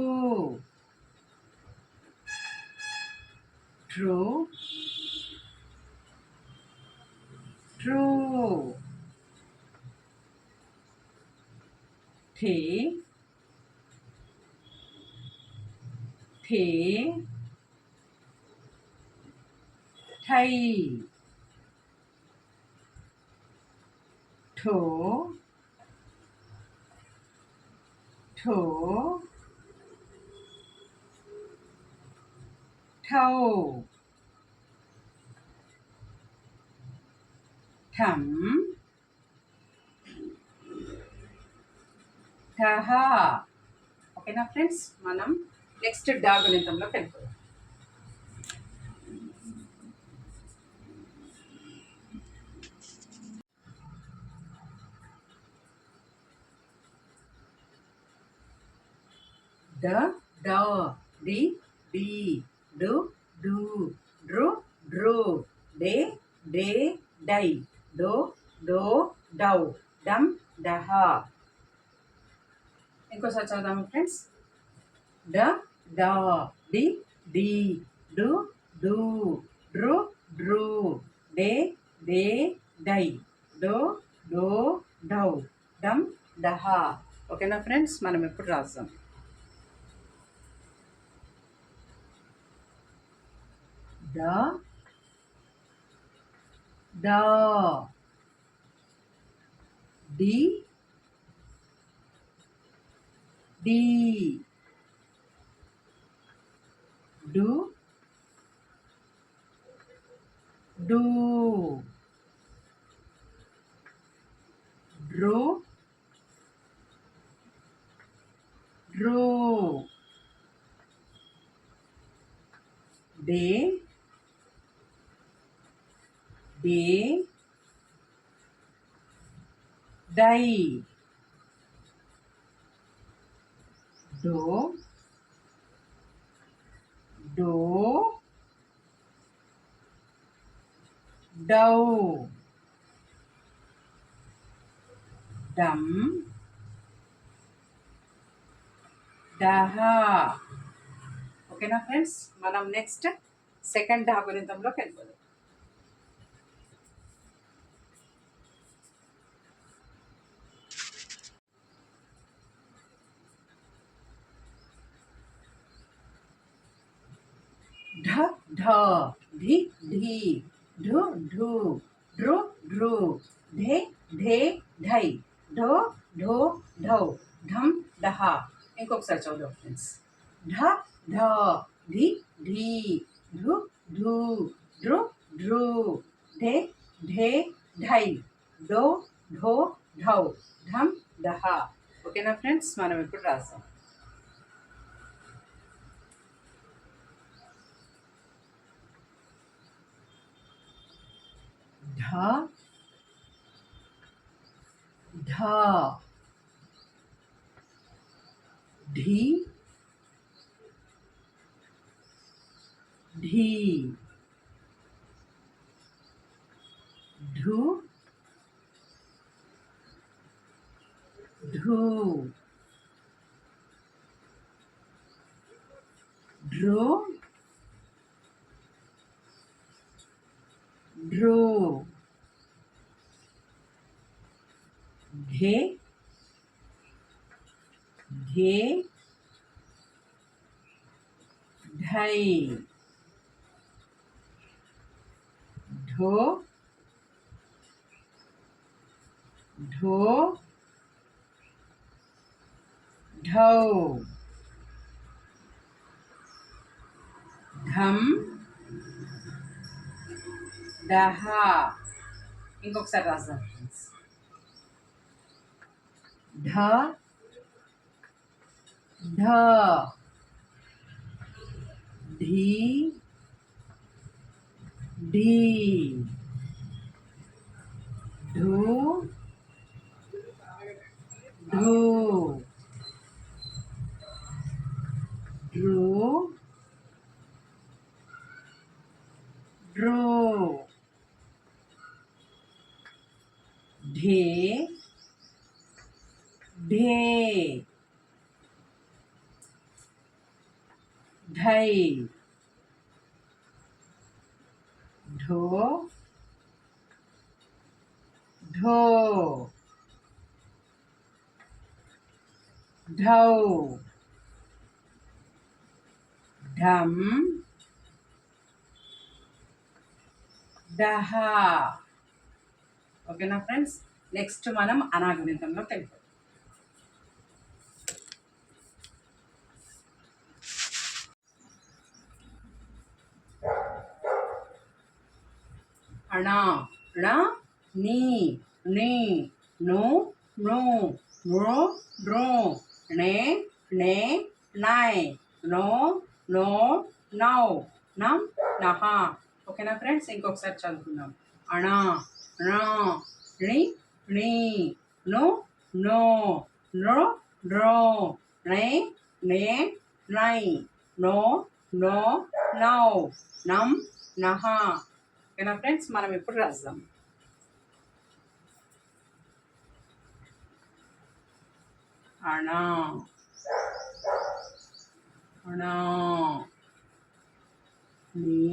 ట్రూ ట్రూ ఠే ఠే ఠై ఠో ఠో ఠౌ ఠం టహ. ఓకేనా ఫ్రెండ్స్, మనం నెక్స్ట్ డా గుణితంలోకి వెళ్ళిపోయాం. ద డ డి డి డు డు డ్రు డ్రు డే డే డై డో డో డౌ డం డహ. ఇంకోసారి చదువుదాము ఫ్రెండ్స్. డ డ డి డి డు డు డ్రు డ్రు డే డే డై డో డో డౌ డం డహ. ఓకేనా ఫ్రెండ్స్, మనం ఇప్పుడు రాద్దాం. ద ద డి డి డు డు డ్రు డ్రు డే డే డై డో డో డౌ డమ్ డహ. ఓకేనా ఫ్రెండ్స్, మనం నెక్స్ట్ సెకండ్ ఢ గుణితంలోకి వెళ్ళిపోదాం. ढ ढ ढि ढि ढु ढु ड्रु ड्रु ढे ढे ढై ढो ढो ढౌ ఢం ఢహ. ఇంకొకసారి చదువు ఫ్రెండ్స్. ఢ ఢ ఢి ఢి ఢు ఢు డ్రు డ్రు ఢే ఢే ఢై ఢో ఢో ఢౌ ఢం ఢహ. ఓకేనా ఫ్రెండ్స్, మనం ఇప్పుడు రాస్తాం. ढ ढ ढी ढी ढू ढू ड्रो ड्रो घे घे ढाई ढो ढो ढौ ढम ढह. ఇంకొకసారి రాద్దాం ఫ్రెండ్స్. ढ ढ ढी ढी ढू ढू ड्रू ड्रो ढे ढे ढै ढो ढो ढौ ढम ढह. ఓకేనా ఫ్రెండ్స్, నెక్స్ట్ మనం అనాగణితంలో వెళ్ళిపోతాం. అణ ణ నీ నీ ను ను నృ నృ ణే ణే నై నో నో నౌ నం నహ. ఓకేనా ఫ్రెండ్స్, ఇంకొకసారి చదువుకుందాం. అణ ణ ణి ణి ను నో నృ నృ ణే ణే నై నో నో నౌ నం నహ. ఓకేనా ఫ్రెండ్స్, మనం ఇప్పుడు రాద్దాం. అణ అణ నీ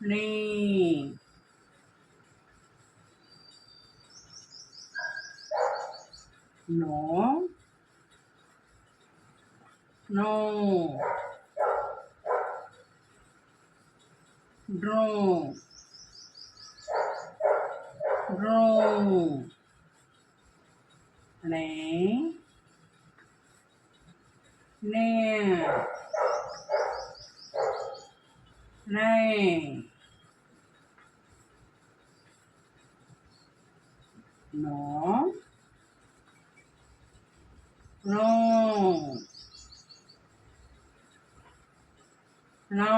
నీ నో నో డ్రో డ్రో నే నే నే నో నో నో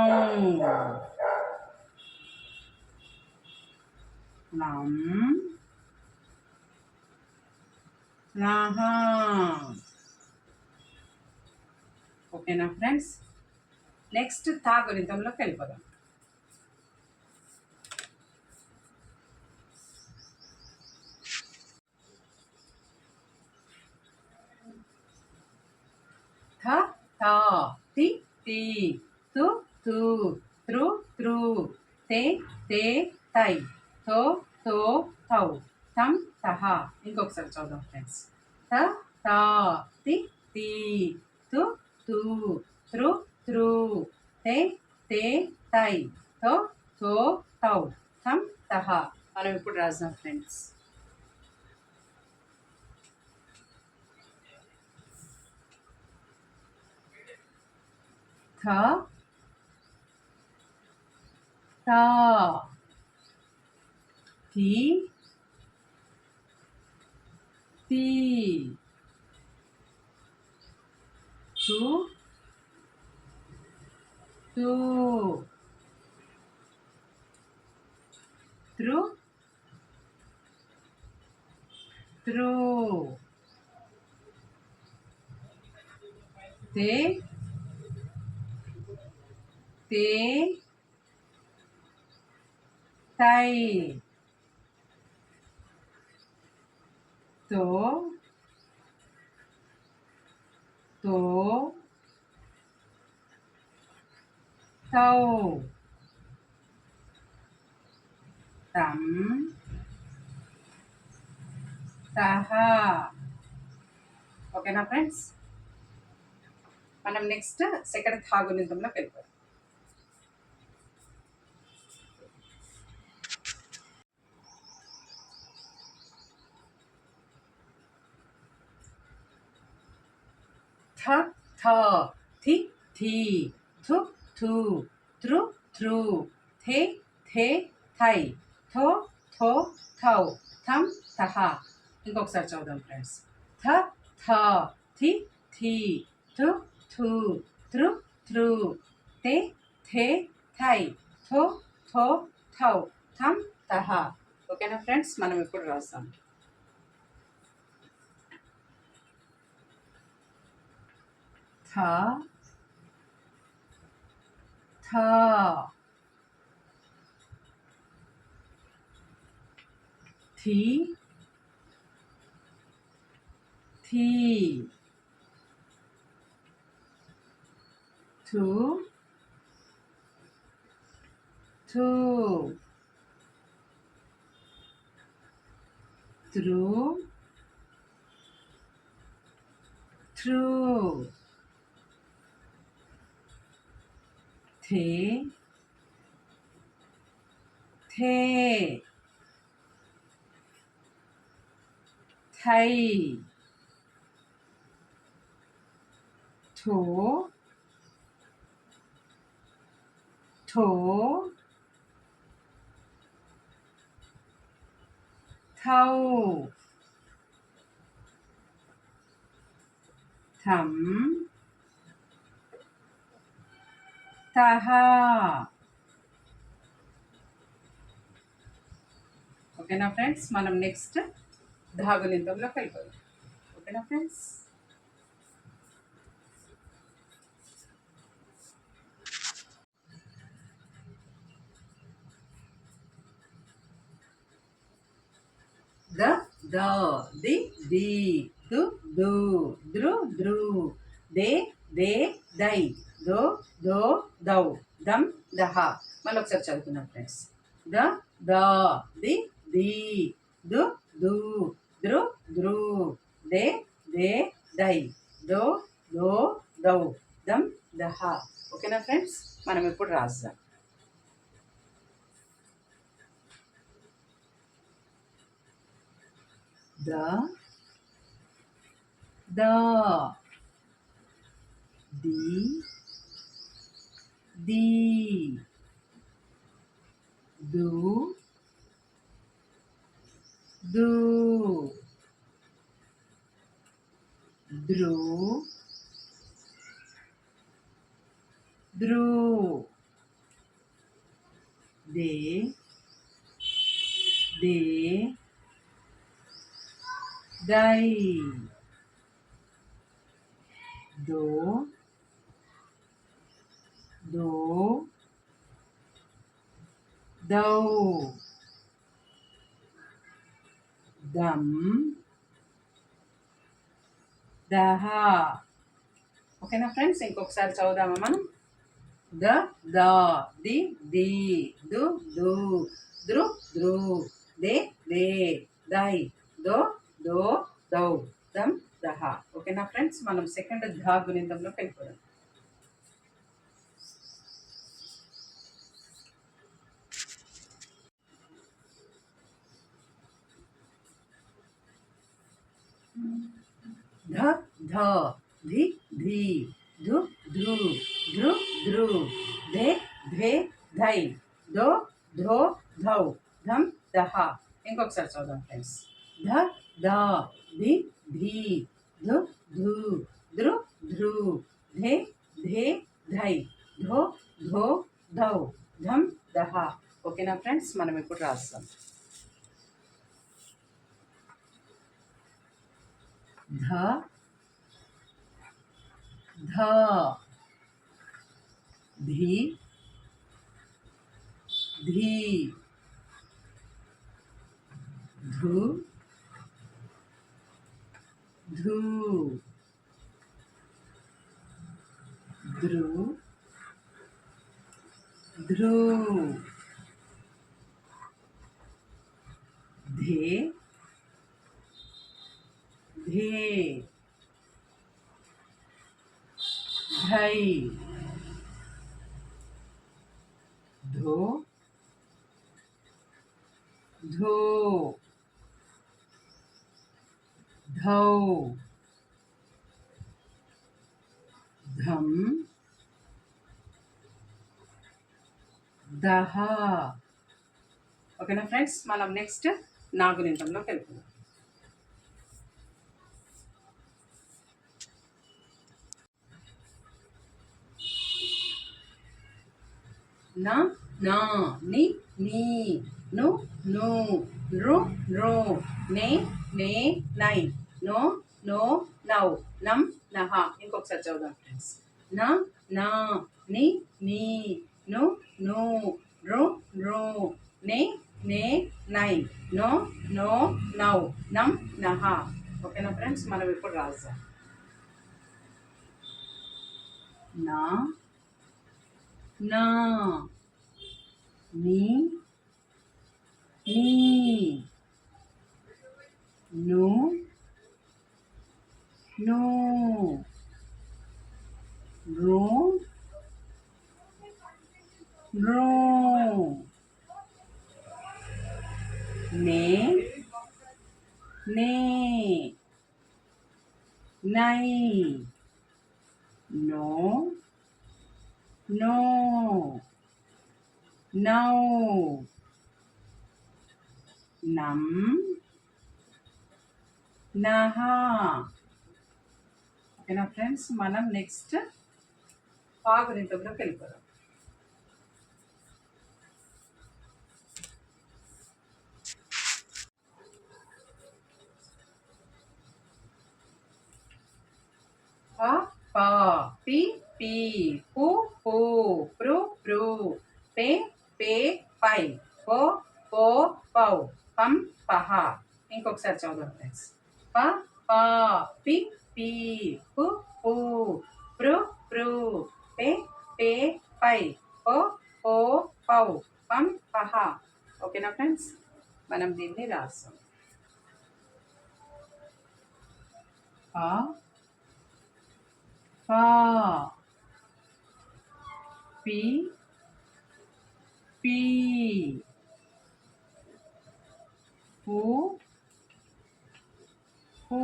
నం నహ ఓకేనా ఫ్రెండ్స్ నెక్స్ట్ తా గుణితంలోకి వెళ్ళిపోదాం థ థా తి తి తు తు త్రు త్రు తే తే తై తో తో తౌ తం తహ ఇంకొకసారి చదువుదాం ఫ్రెండ్స్ థ థా తి తి తు తు త్రు త్రు తే తే తై తో తో తౌ తం తహ మనం ఇప్పుడు రాద్దాం ఫ్రెండ్స్ థ తా తి తి తు తు త్రు త్రు తే తే తై తో తో తౌ తం తహ ఓకేనా ఫ్రెండ్స్ మనం నెక్స్ట్ సెకండ్ థా గుణితంలోకి వెళ్ళిపోయాం థ థ థి థి థు థు త్రు త్రు థే థే థై థో థో థౌ థం తహ ఇంకొకసారి చదువుదాం ఫ్రెండ్స్ థ థ థి థి థు థు త్రు త్రు తే థే థై థో థో థౌ థం తహ ఓకేనా ఫ్రెండ్స్ మనం ఇప్పుడు రాస్తాం థ థ థి థి థు థు త్రు త్రు థే థే థై థో థో థౌ థం తహ ఓకేనా ఫ్రెండ్స్ మనం నెక్స్ట్ ధాగునింతంలోకి వెళ్ళిపోదాం ఓకేనా ఫ్రెండ్స్ ద ద ది ది దు దు ద్రు ద్రు దే దే దై దో దో దౌ దం దహ మళ్ళీ ఒకసారి చదువుతున్నాం ఫ్రెండ్స్ ద ద ది ది దు దు ద్రు ద్రు దే దే దై దో దో దౌ దం దహ. ఓకేనా ఫ్రెండ్స్, మనం ఇప్పుడు రాద్దాం. ద ద ది ది దు దు ద్రు ద్రు దే దే దై దో దో దౌ దం దహ. ఓకేనా ఫ్రెండ్స్, ఇంకొకసారి చదువుదామా మనం. ద ద ది ది దు దు ద్రు ద్రు దే దే దై దో దో దౌ దం దహ. ఓకేనా ఫ్రెండ్స్, మనం సెకండ్ ధ గుణితంలోకి వెళ్ళిపోదాం. ध ध ధి ధి ధు ధృ ధృ ధృ ధే ధే ధై దో ధో ధౌ ధం దహ. ఇంకొకసారి చదువుదాం ఫ్రెండ్స్. ధ ద ధి ధి ధు ధు ధృ ధృ ధే ధే ధై ధో ధో ధౌ ధం దహ. ఓకేనా ఫ్రెండ్స్, మనం ఇప్పుడు రాస్తాం. ధ ధ ధి ధి ధు ధు ద్రు ధృ ధే ధే ధై ధో ధో ధౌ ధం దహ. ఓకేనా ఫ్రెండ్స్, మనం నెక్స్ట్ నాగునింతంలోకి వెళ్తున్నాం. నా నా ని నీ ను ను నృ నృ నే నే నై నో నో నౌ నం నహ. ఇంకొకసారి చదువుదాం ఫ్రెండ్స్. నా నా ని నీ ను ను నృ నృ నే నే నై నో నో నౌ నం నహ. ఓకేనా ఫ్రెండ్స్, మనం ఇప్పుడు రాద్దాం. నా నా నీ నీ ను ను రు రు నే నే నై నో నో నౌ నం నహ. ఓకేనా ఫ్రెండ్స్, మనం నెక్స్ట్ పాగునింతంలోకి వెళ్ళిపోదాం. ప ప పి పి పు పు ప్రు ప్రు పే పే పై పో పో పౌ పం పహ. ఇంకొకసారి చదువుదాం ఫ్రెండ్స్. ప ప పి పి పు పు ప్రు ప్రు పే పే పై పో పో పౌ పం పహ. ఓకేనా ఫ్రెండ్స్, మనం దీన్ని రాస్తాం. ఫా ఫా పి పీ పు పూ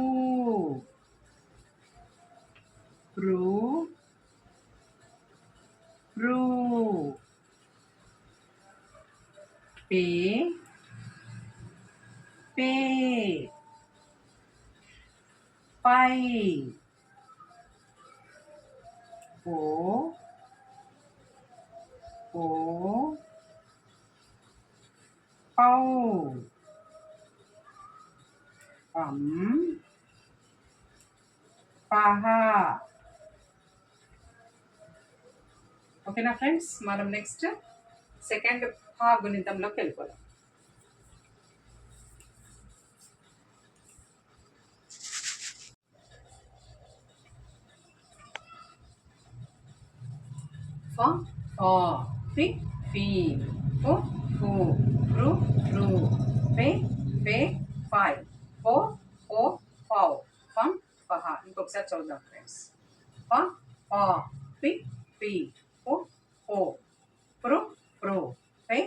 ప్రు ప్రు పే పే పై పో పో పౌ పం పహ. ఓకేనా ఫ్రెండ్స్, మనం నెక్స్ట్ సెకండ్ హా గుణితంలోకి వెళ్ళిపోదాం. ఫ ఫా ఫి ఫీ ఫు ఫూ రు రు పే పే ఫై పో పో పౌ ఫం పహ. ఇంకొకసారి చూద్దాం ఫ్రెండ్స్. ఫ ఫా ఫి ఫీ ఫు ఫూ ప్రు ప్రు పే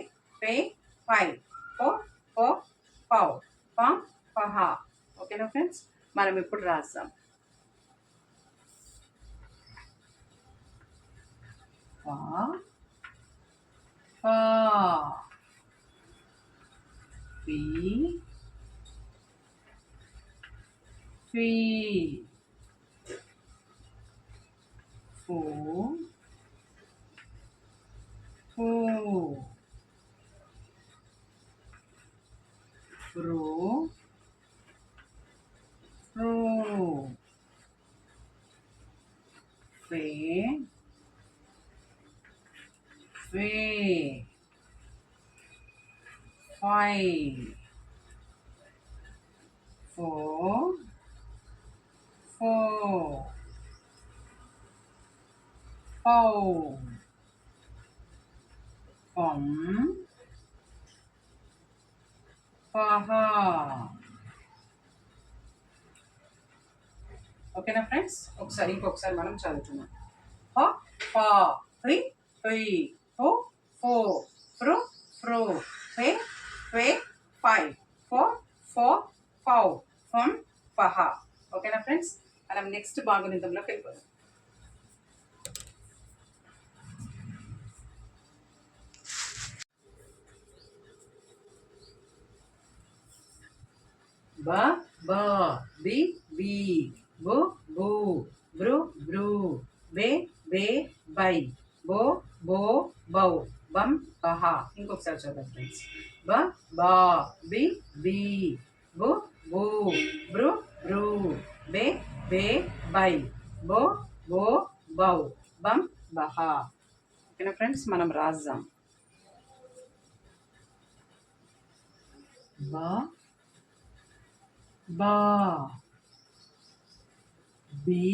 పే ఫై పో పో పౌ ఫం పహ. ఓకేనా ఫ్రెండ్స్, మనం ఇప్పుడు రాద్దాం. ఫా ఫా ఫీ ఫీ ఫూ ఫూ రు రు ఫే ఫే ఫై ఫో ఫో పౌ పం పహ. ఓకేనా ఫ్రెండ్స్, ఇంకొకసారి మనం చదువుతున్నాం. ఫ ఫా ఫి ఫీ ఫు ఫూ ఫ్రు ఫ్రూ ఫే ఫే ఫై ఫో ఫో పౌ ఫం పహ. ఓకేనా ఫ్రెండ్స్, మనం నెక్స్ట్ భాగునితంలోకి వెళ్ళిపోదాం. బ బ బి బి బు బు బ్రు బ్రు బే బే బై బో బో బౌ బం బహ. ఇంకొకసారి చూద్దాం ఫ్రెండ్స్. బ బా బి బి బు బు బ్రు బ్రు బే బే బై బో బో బౌ బం బహ. ఓకేనా ఫ్రెండ్స్, మనం రాద్దాం. బా బా బి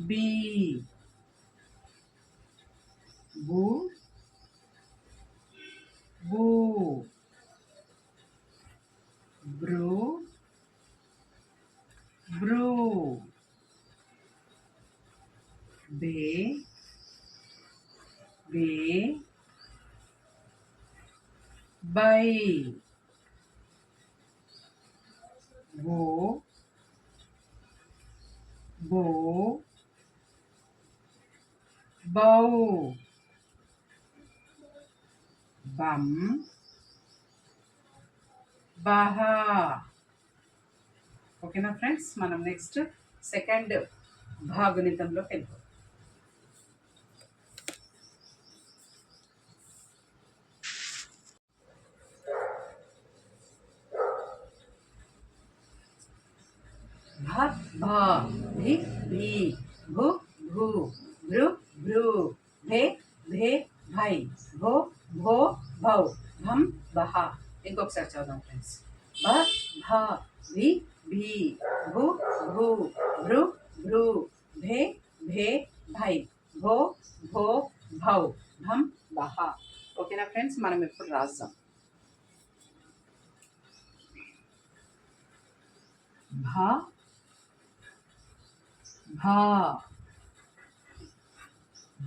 బి బు బు బ్రు బ్రు బే బే బై బో బో బౌ బం బహ. ఓకేనా ఫ్రెండ్స్, మనం నెక్స్ట్ సెకండ్ భాగునితంలోకి వెళ్ళిపోతాం. భ భ భి భి భు భు భృ భృ భే భే భై భో భో భౌ భం బహ. ఇంకొకసారి చదువుదాం ఫ్రెండ్స్. భ భ భి భి భు భు భృ భృ భే భే భై భో భో భౌ భం బహ. ఓకేనా ఫ్రెండ్స్, మనం ఇప్పుడు రాద్దాం. భా భా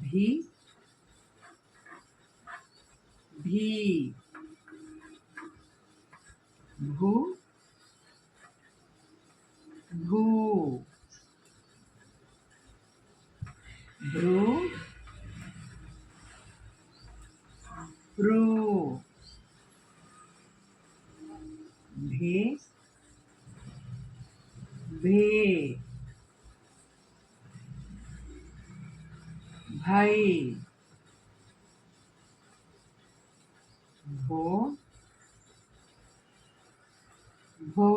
భీ భీ భూ భూ భ్రూ భ్రూ భే భే भाई भो भो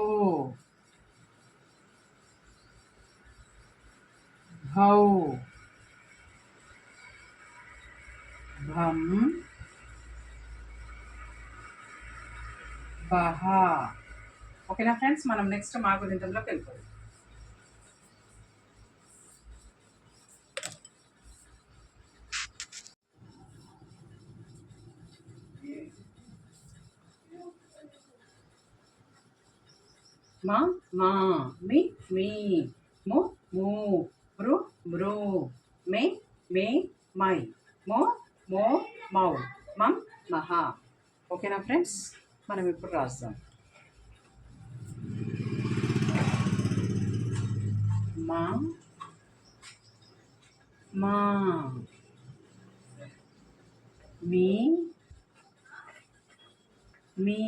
भौ भम బహా. ఓకేనా ఫ్రెండ్స్, మనం నెక్స్ట్ మాగుదింతంలోకి వెళ్ళిపోయాం. మా మా మీ మీ ము ము మృ మృ మే మే మై మో మో మౌ మం మహా. ఓకేనా ఫ్రెండ్స్, మనం ఇప్పుడు రాస్తాం. మా మా మీ మీ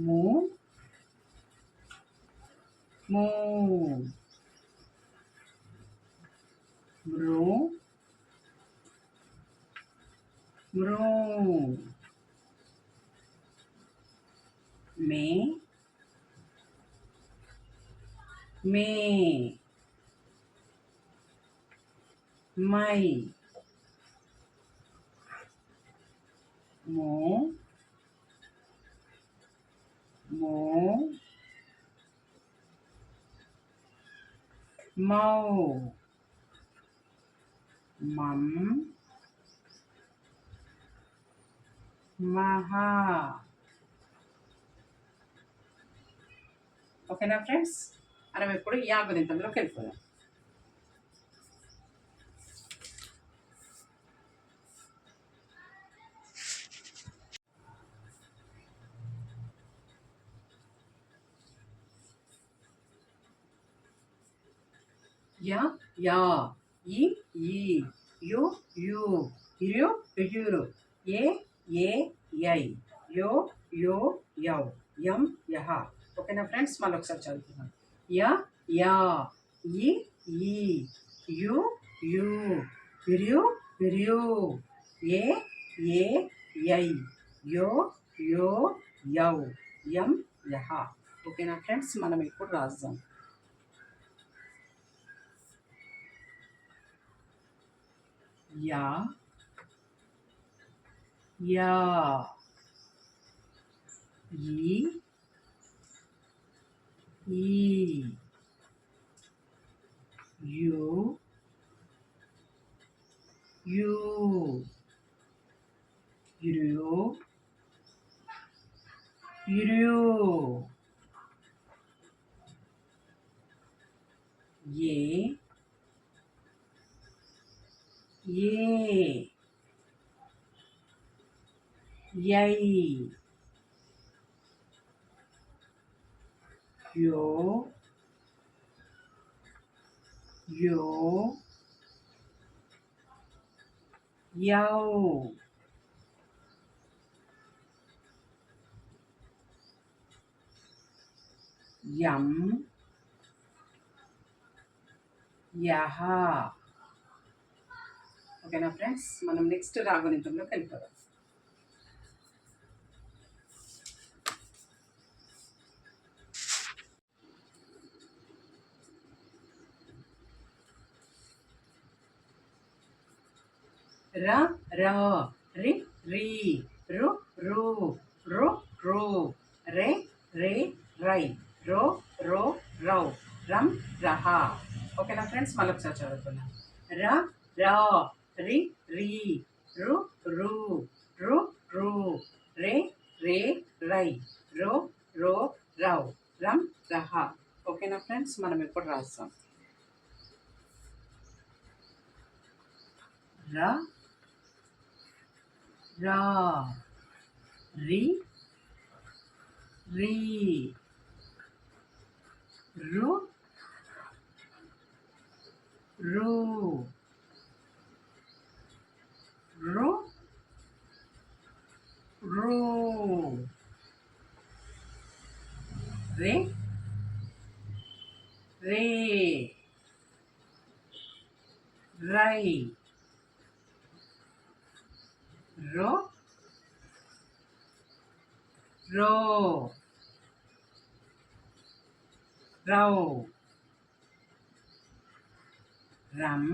ము ము మృ మృ మే మే మై మో మో మౌ మం మహా. ఓకేనా ఫ్రెండ్స్, మనం ఇప్పుడు ఈ ఆగుదింతంలోకి వెళ్ళిపోదాం. యా యా ఈ ఈ యు యు ఇరు ఇరు ఏ ఏ యై యో యో యౌ యం యహ. ఓకేనా ఫ్రెండ్స్, మళ్ళీ ఒకసారి చదువుతున్నాం. యా యా ఈ ఈ యు యు ఇరు ఇరు ఏ ఏ యై యో యో యౌ యం యహ. ఓకేనా ఫ్రెండ్స్, మనం ఇప్పుడు రాద్దాం. యా యా ఈ ఈ యు యు ఇరు ఇరు ఏ ఏ యై యో యో యౌ యం యహ. ఓకేనా ఫ్రెండ్స్, మనం నెక్స్ట్ రాగునితంలోకి వెళ్ళిపోదాం. ర ర రి రి రు రు రు రు రే రే రై రో రో రౌ రం రహ. ఓకేనా ఫ్రెండ్స్, మళ్ళీ ఒకసారి చదువుతున్నాం. ర ర రి రి రు రు రు రు రే రే రై రో రో రౌ రం రహ. ఓకేనా ఫ్రెండ్స్, మనం ఇప్పుడు రాస్తాం. ర రా రి రీ రు రు రు రు రే రే రై రో రో రౌ రం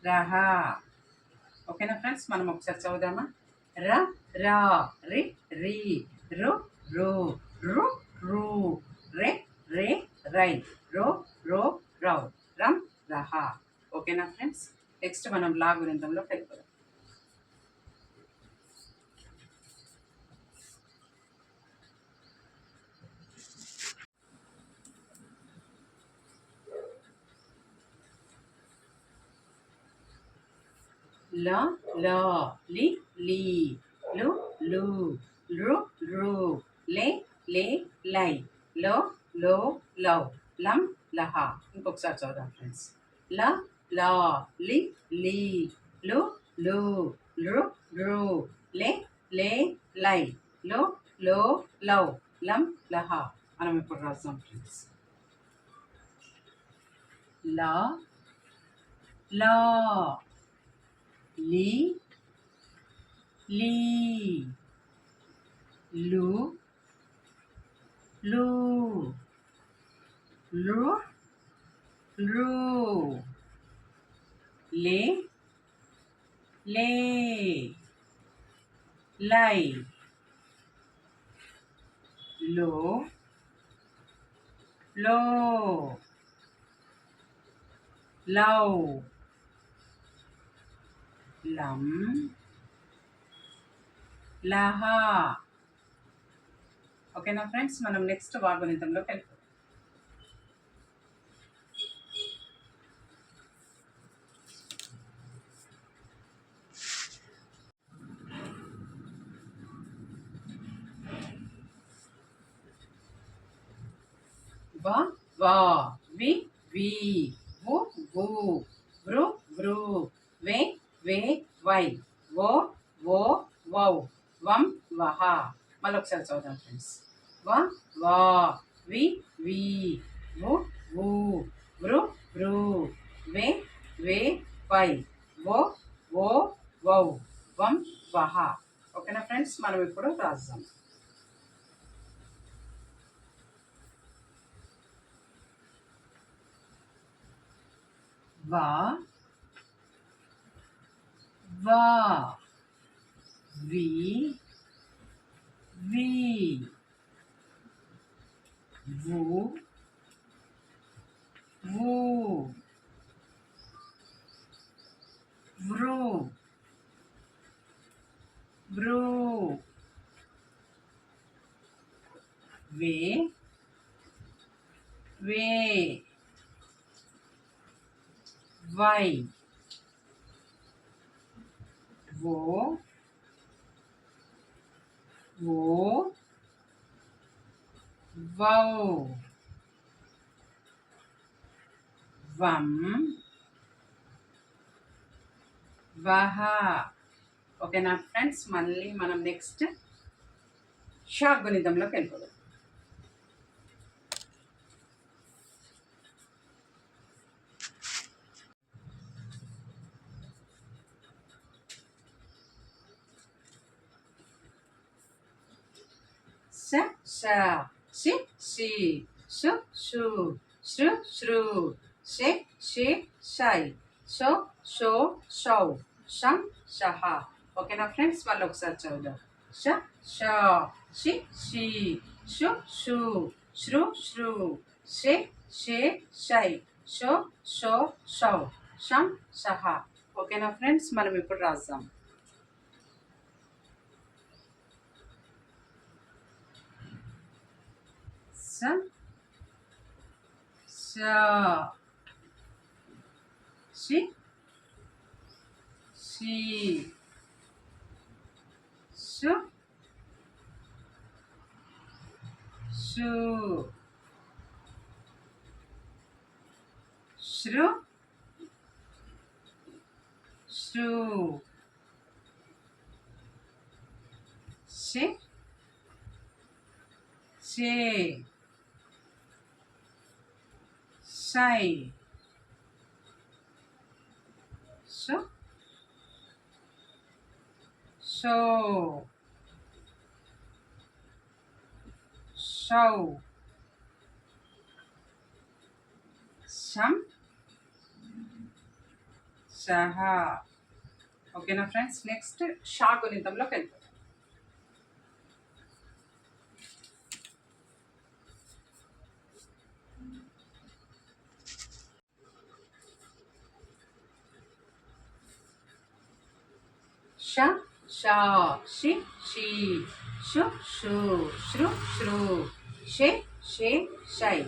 రహ. ఓకేనా ఫ్రెండ్స్, మనం ఒకసారి చదువుదామా. ర రా రి రీ రు రు రు రు రే రే రై రో రో రౌ రం రహ. ఓకేనా ఫ్రెండ్స్, నెక్స్ట్ మనం లా గురింతంలో వెళ్ళిపోదాం. ల ల లి లీ లు లు రు రు లే లే లై లో లో లౌ లం లహ. ఇంకొకసారి చదువుదాం ఫ్రెండ్స్. ల ల లి లీ లు లు రు రు లే లే లై లో లో లౌ లం లహ. మనం ఇప్పుడు రాస్తాం ఫ్రెండ్స్. లా లా లి లీ లు లు రు రు లే లే లై లో లో లౌ లం లహ. ఓకేనా ఫ్రెండ్స్, మనం నెక్స్ట్ వాగ్గుణితంలోకి వెళ్ళిపోతాం. వ వా వి వి వు వు వృ వృ వే వే వై వో వో వౌ వం వహ. మళ్ళీ ఒకసారి చదువుదాం ఫ్రెండ్స్. వ వా వి వి వు వు వృ వృ వే వే వై వో వో వౌ వం వహ. ఓకేనా ఫ్రెండ్స్, మనం ఇప్పుడు రాద్దాం. వా వా వి వి వు వు వృ వృ వే వే వై వో వో వౌ వం వహ. ఓకేనా ఫ్రెండ్స్, మళ్ళీ మనం నెక్స్ట్ షాగుణితంలోకి వెళ్ళిపోదాం. స ష షి షి షు షు శృ శృ షే షే షై షో షో షౌ షం షహ. ఓకేనా ఫ్రెండ్స్, వాళ్ళు ఒకసారి చదువుదాం. ష ష షి షి షు షు శృ శృ షే షే షై షో షో షౌ షం షహ. ఓకేనా ఫ్రెండ్స్, మనం ఇప్పుడు రాద్దాం. ష షి షీ షు షు శ్రు శ్రు షి షే షై షు షో షౌ షం షహ. ఓకేనా ఫ్రెండ్స్, నెక్స్ట్ షా గుణితంలోకి వెళ్తాం. ష షా షి షీ షు షు శ్రు శ్రు షే షే షై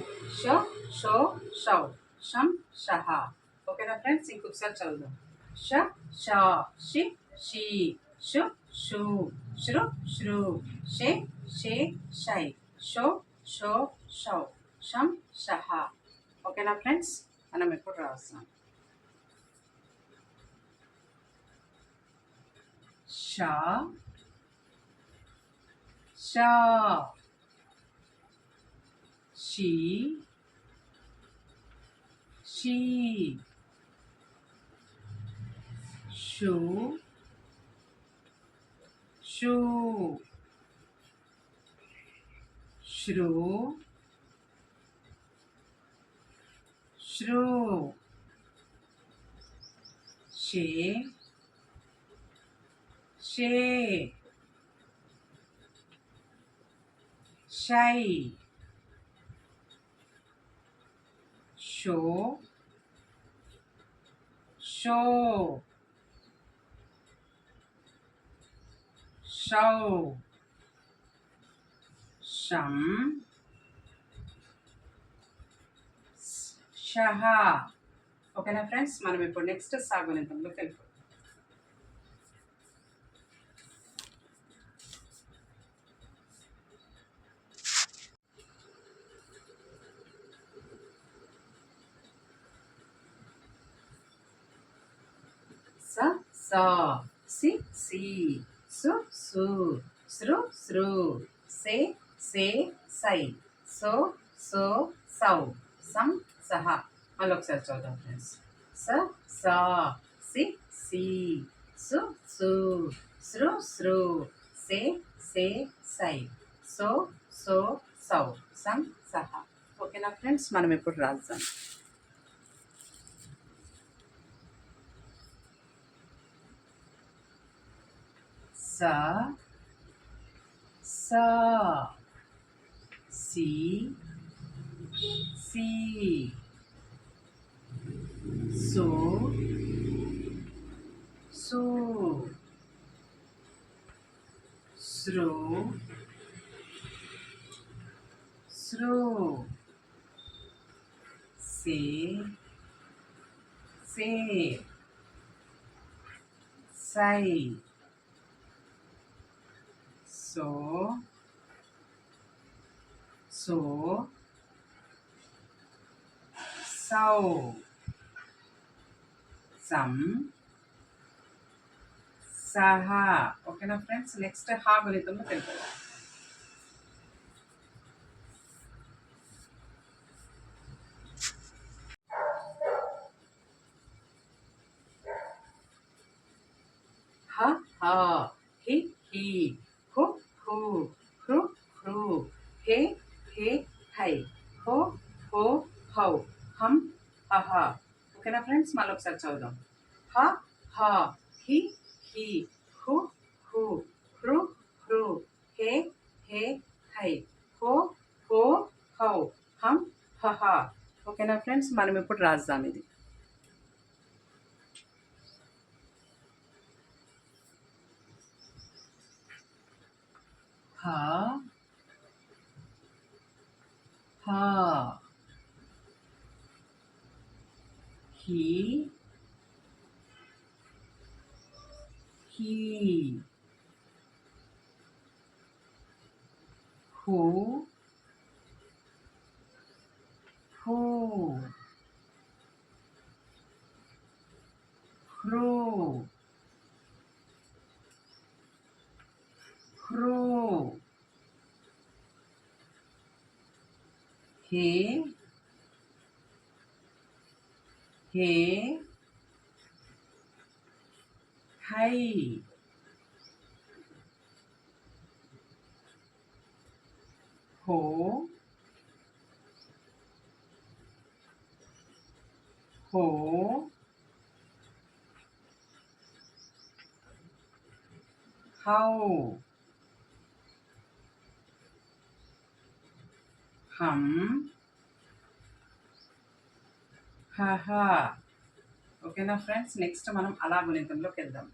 షో షో షౌ షం షహ. ఓకేనా ఫ్రెండ్స్, ఇంకొకసారి చదువుదాం. ష షా షి షీ షు షు శ్రు శ్రు షే షే షై షో షో షౌ షం షహ. ఓకేనా ఫ్రెండ్స్, మనం ఎప్పుడు రాస్తాం. షా షా షీ షీ షూ షూ శ్రు శ్రు షే షే షై షో షో షౌ షం షహ. ఓకేనా ఫ్రెండ్స్, మనం ఇప్పుడు నెక్స్ట్ సాగునితంలోకి వెళ్ళిపోతాం. స సా సి సి సు సు సృ సృ సే సే సై సో సో సౌ సం సహ. మళ్ళీ ఒకసారి చదువుదాం ఫ్రెండ్స్. స సా సి సి సు సు సృ సృ సే సే సై సో సో సౌ సం సహ. ఓకేనా ఫ్రెండ్స్, మనం ఇప్పుడు రాద్దాం. సా సా సి సి సో సో సృ సృ సే సే సై సో సో సౌ సం సహ. ఓకేనా ఫ్రెండ్స్, నెక్స్ట్ హా గుణితంలో తెలుపుతాం. హ హా హి హి హు హు హృ హృ హే హే హై హో హో హౌ హం హహ. ఓకేనా ఫ్రెండ్స్, మళ్ళీ ఒకసారి చదువుదాం. హ హా హి హి హు హు హృ హృ హే హే హై హో హో హౌ హం హహ. ఓకేనా ఫ్రెండ్స్, మనం ఇప్పుడు రాద్దాం ఇది. హ హ హీ హీ హూ హూ హ్రూ హ్రూ హే హే హై హో హో హౌ హమ్ హహ. ఓకేనా ఫ్రెండ్స్, నెక్స్ట్ మనం అలా గుణితంలోకి వెళ్దాం.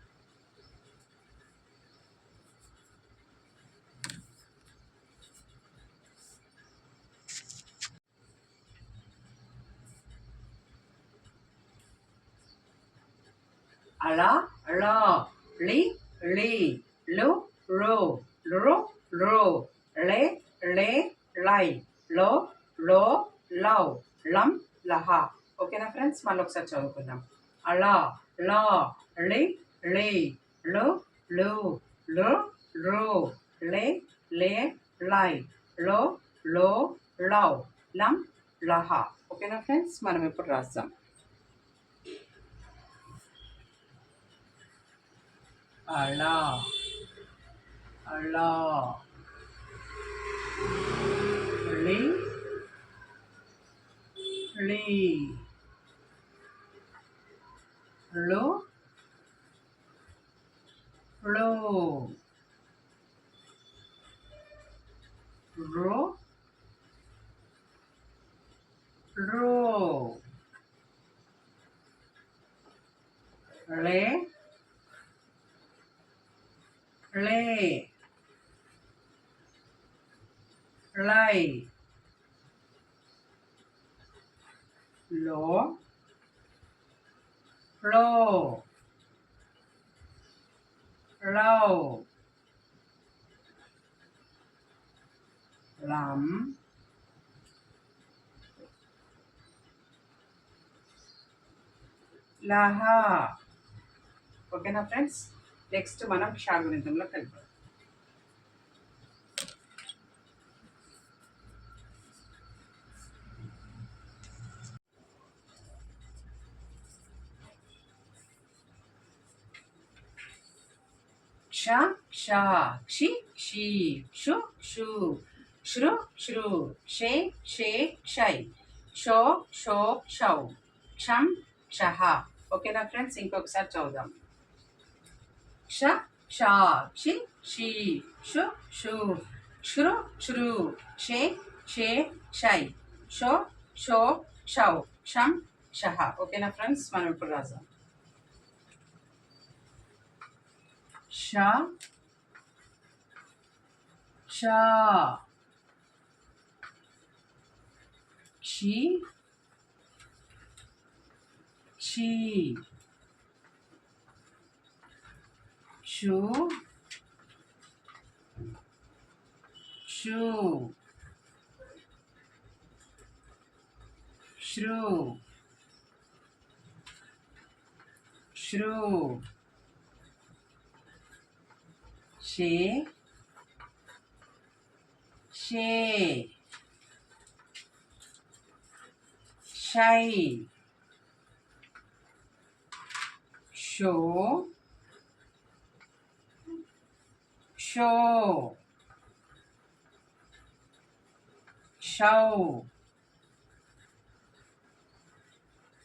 అలా లా లి లి లు రు రు రు లే లే లై లో లో లౌ లం లహ. ఓకేనా ఫ్రెండ్స్, మళ్ళీ ఒకసారి చదువుకుందాం. అలా లా లి లి లు లు రు రు లే లే లై లో లో లౌ లం లహ. ఓకేనా ఫ్రెండ్స్, మనం ఇప్పుడు రాస్తాం. అలా అలా లి లి లు లు రు రు లే లే లై లో లో లౌ లం లహ. ఓకేనా ఫ్రెండ్స్, నెక్స్ట్ మనం క్షాగుణితంలో కలిపాం. క్ష క్ష క్షి క్షి క్షు క్షు శ్రు శ్రు షే షే క్షై షో షో క్షౌ క్షం క్షః. ఓకేనా ఫ్రెండ్స్, ఇంకొకసారి చదువుదాం. క్ష క్ష క్షి క్షి క్షు క్షు శ్రు శ్రు షే షే క్షై షో షో క్షౌ క్షం క్షః. ఓకేనా ఫ్రెండ్స్, మనం ఇప్పుడు రాద్దాం. ష ష క్షి క్షి క్షు క్షు శ్రు శ్రు షే షే షై షో షో షౌ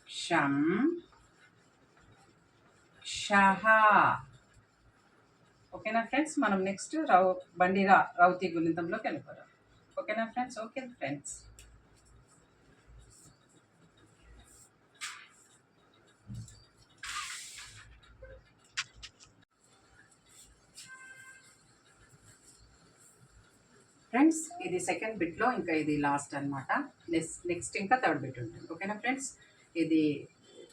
షం షహ. ఓకేనా ఫ్రెండ్స్, మనం నెక్స్ట్ బండిరా రౌతి గుణితంలోకి వెళ్ళిపోదాం. ఓకేనా ఫ్రెండ్స్. ఓకే ఫ్రెండ్స్, ఫ్రెండ్స్ ఇది సెకండ్ బిట్లో, ఇంకా ఇది లాస్ట్ అనమాట. నెక్స్ట్ ఇంకా థర్డ్ బిట్ ఉంటుంది. ఓకేనా ఫ్రెండ్స్, ఇది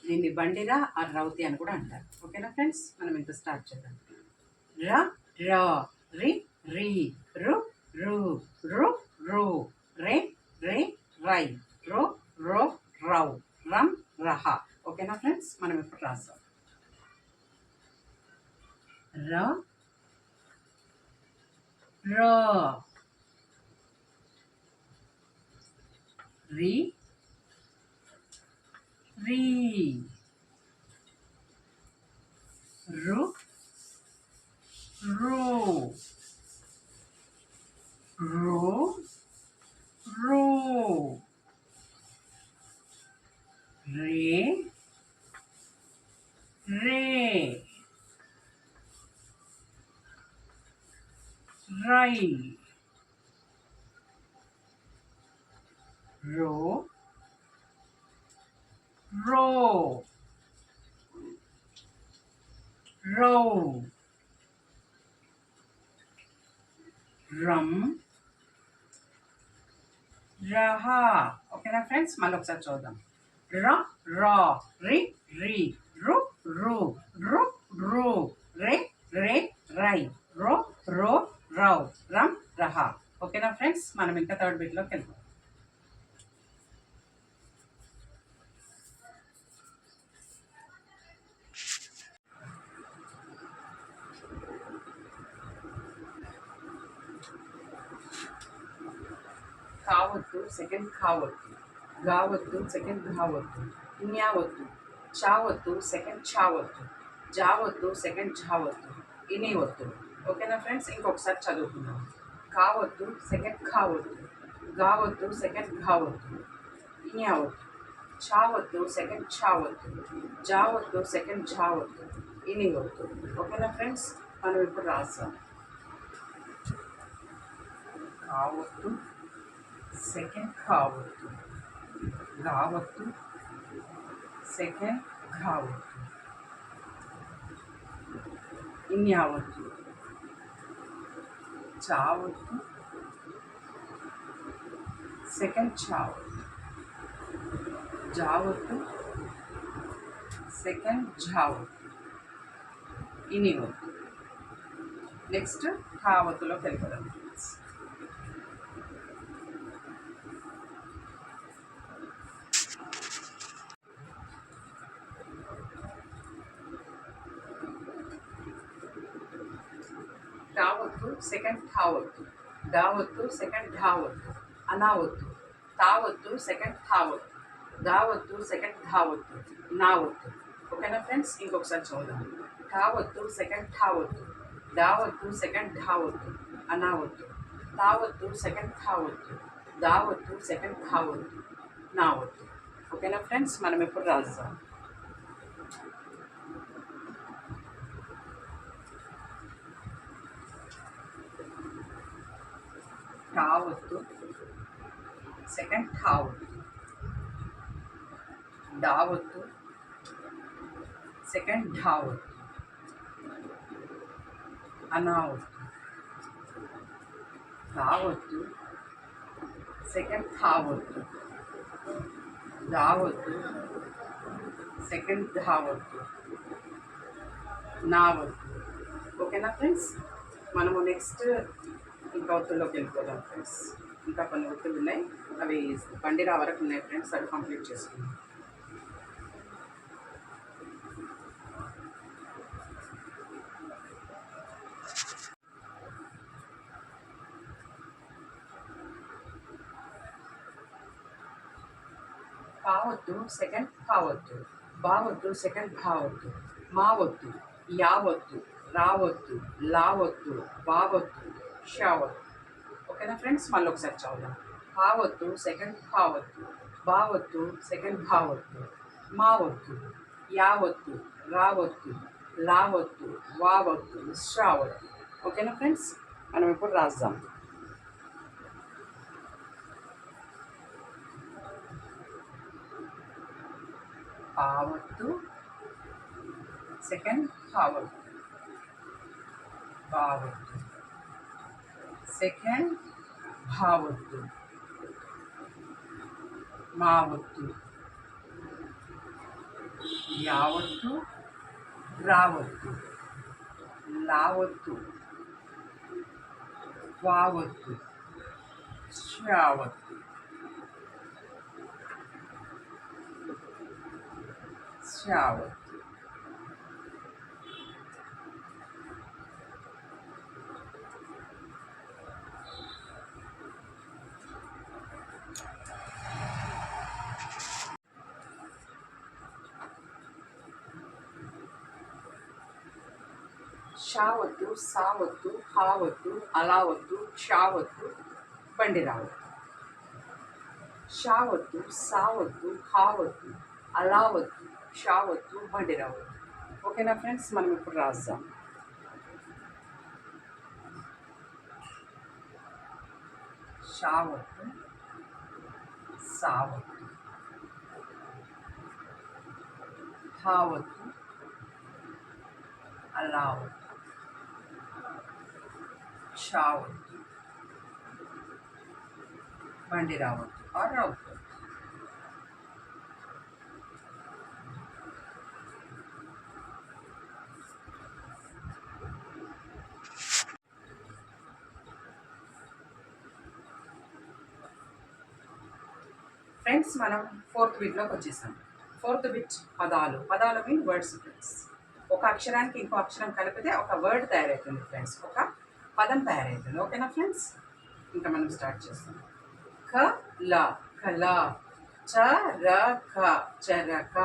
దీన్ని బండిరా ఆ రౌతి అని కూడా అంటారు. ఓకేనా ఫ్రెండ్స్, మనం ఇంకా స్టార్ట్ చేద్దాం. ర ర రి రి రు రు రు రు రే రే రై రో రో రౌ రం రహ. ఓకేనా ఫ్రెండ్స్, మనం ఇప్పుడు రాస్తాం. ర ర రి రీ రు రూ రో రో రే రే రై రో రో రో రమ్ రహ. ఓకేనా ఫ్రెండ్స్, మళ్ళీ ఒకసారి చూద్దాం. ర రా రి రి రు రు రు రు రే రే రై రో రో రౌ రమ్ రహ. ఓకేనా ఫ్రెండ్స్, మనం ఇంకా థర్డ్ బిట్లోకి వెళ్తాం. కావద్దు సెకండ్ కావద్దు, గావద్దు సెకండ్ ఘావద్దు, ఇన్యావద్దు చావద్దు సెకండ్ చావద్దు, జావద్దు సెకండ్ ఝావద్దు, ఇనివద్దు. ఓకేనా ఫ్రెండ్స్, ఇంకొకసారి చదువుకుందాం. కావద్దు సెకండ్ కావద్దు, గావద్దు సెకండ్ ఘావద్దు, ఇన్యావద్దు చావద్దు సెకండ్ చావద్దు, జావద్దు సెకండ్ ఝావద్దు, ఇనివద్దు. ఓకేనా ఫ్రెండ్స్, మనం ఇప్పుడు రాస్తాం. కావద్దు సెకండ్ కావద్దు, గావద్దు సెకండ్ ఘావద్దు, ఇన్యావద్దు చావద్దు సెకండ్ చావద్దు, జావద్దు సెకండ్ ఝావద్దు, ఇనివద్దు. నెక్స్ట్ కావద్దులోకి వెళ్ళిపోదాం. టావద్దు సెకండ్ ఠావద్దు, డావద్దు సెకండ్ ఢావద్దు, అనావద్దు తావద్దు సెకండ్ ఠావద్దు, దావద్దు సెకండ్ ధావద్దు, నావద్దు. ఓకేనా ఫ్రెండ్స్, ఇంకొకసారి చూద్దాం. ఠావద్దు సెకండ్ ఠావద్దు, దావద్దు సెకండ్ ఢావద్దు, అనావద్దు తావద్దు సెకండ్ ఠావద్దు, దావద్దు సెకండ్ ధావద్దు, నావద్దు. ఓకేనా ఫ్రెండ్స్, మనం ఎప్పుడు రాస్తాం. ఠావద్దు సెకండ్ ఠావద్దు, డావద్దు సెకండ్ ఢావద్దు, అనావద్దు తావద్దు సెకండ్ థావద్దు, దావద్దు సెకండ్ ధావద్దు, నావద్దు. ఓకేనా ఫ్రెండ్స్, మనము నెక్స్ట్ ఇంకా ఒత్తుల్లోకి వెళ్ళిపోదాం ఫ్రెండ్స్. ఇంకా కొన్ని ఒత్తులు ఉన్నాయి, అవి బండిరా వరకు ఉన్నాయి ఫ్రెండ్స్, అవి కంప్లీట్ చేసుకున్నాం. కావద్దు సెకండ్ కావద్దు, బావద్దు సెకండ్ భావద్దు, మావద్దు యావద్దు, రావద్దు లావద్దు, వావద్దు షావద్దు. ఓకేనా ఫ్రెండ్స్, మళ్ళీ ఒకసారి చదువుదాం. కావద్దు సెకండ్ కావద్దు, బావద్దు సెకండ్ భావద్దు, మావద్దు యావద్దు, రావద్దు లావద్దు, వావద్దు శ్రావద్దు. ఓకేనా ఫ్రెండ్స్, మనం ఇప్పుడు రాద్దాం. కావద్దు సెకండ్ కావద్దు, బావద్దు సెకండ్ భావొత్తు, మావొత్తు, యావత్తు, రావత్తు, లావత్తు, వావత్తు, శ్రావత్తు, శ్రావత్తు. షావత్తు, సావత్తు, హావత్తు, అలావత్తు, క్షావత్తు, బండి రావత్తు. షావత్తు, సావత్తు, హావత్తు, అలావత్తు, క్షావత్తు, బండి రావత్తు. ఓకేనా ఫ్రెండ్స్, మనం ఇప్పుడు రాద్దాం. షావత్తు, సావత్తు, హావత్తు, అలావత్తు, క్షావత్తు, బండి రావత్తు ఆర్ రావత్తు. ఫ్రెండ్స్, మనం ఫోర్త్ బిట్లోకి వచ్చేసాం. ఫోర్త్ బిట్ పదాలు. పదాలు మీన్ వర్డ్స్ ఫ్రెండ్స్. ఒక అక్షరానికి ఇంకో అక్షరం కలిపితే ఒక వర్డ్ తయారవుతుంది ఫ్రెండ్స్, ఒక పదం తయారవుతుంది. ఓకేనా ఫ్రెండ్స్, ఇంకా మనం స్టార్ట్ చేస్తాం. క ల కల, చ ర ఖ చరక,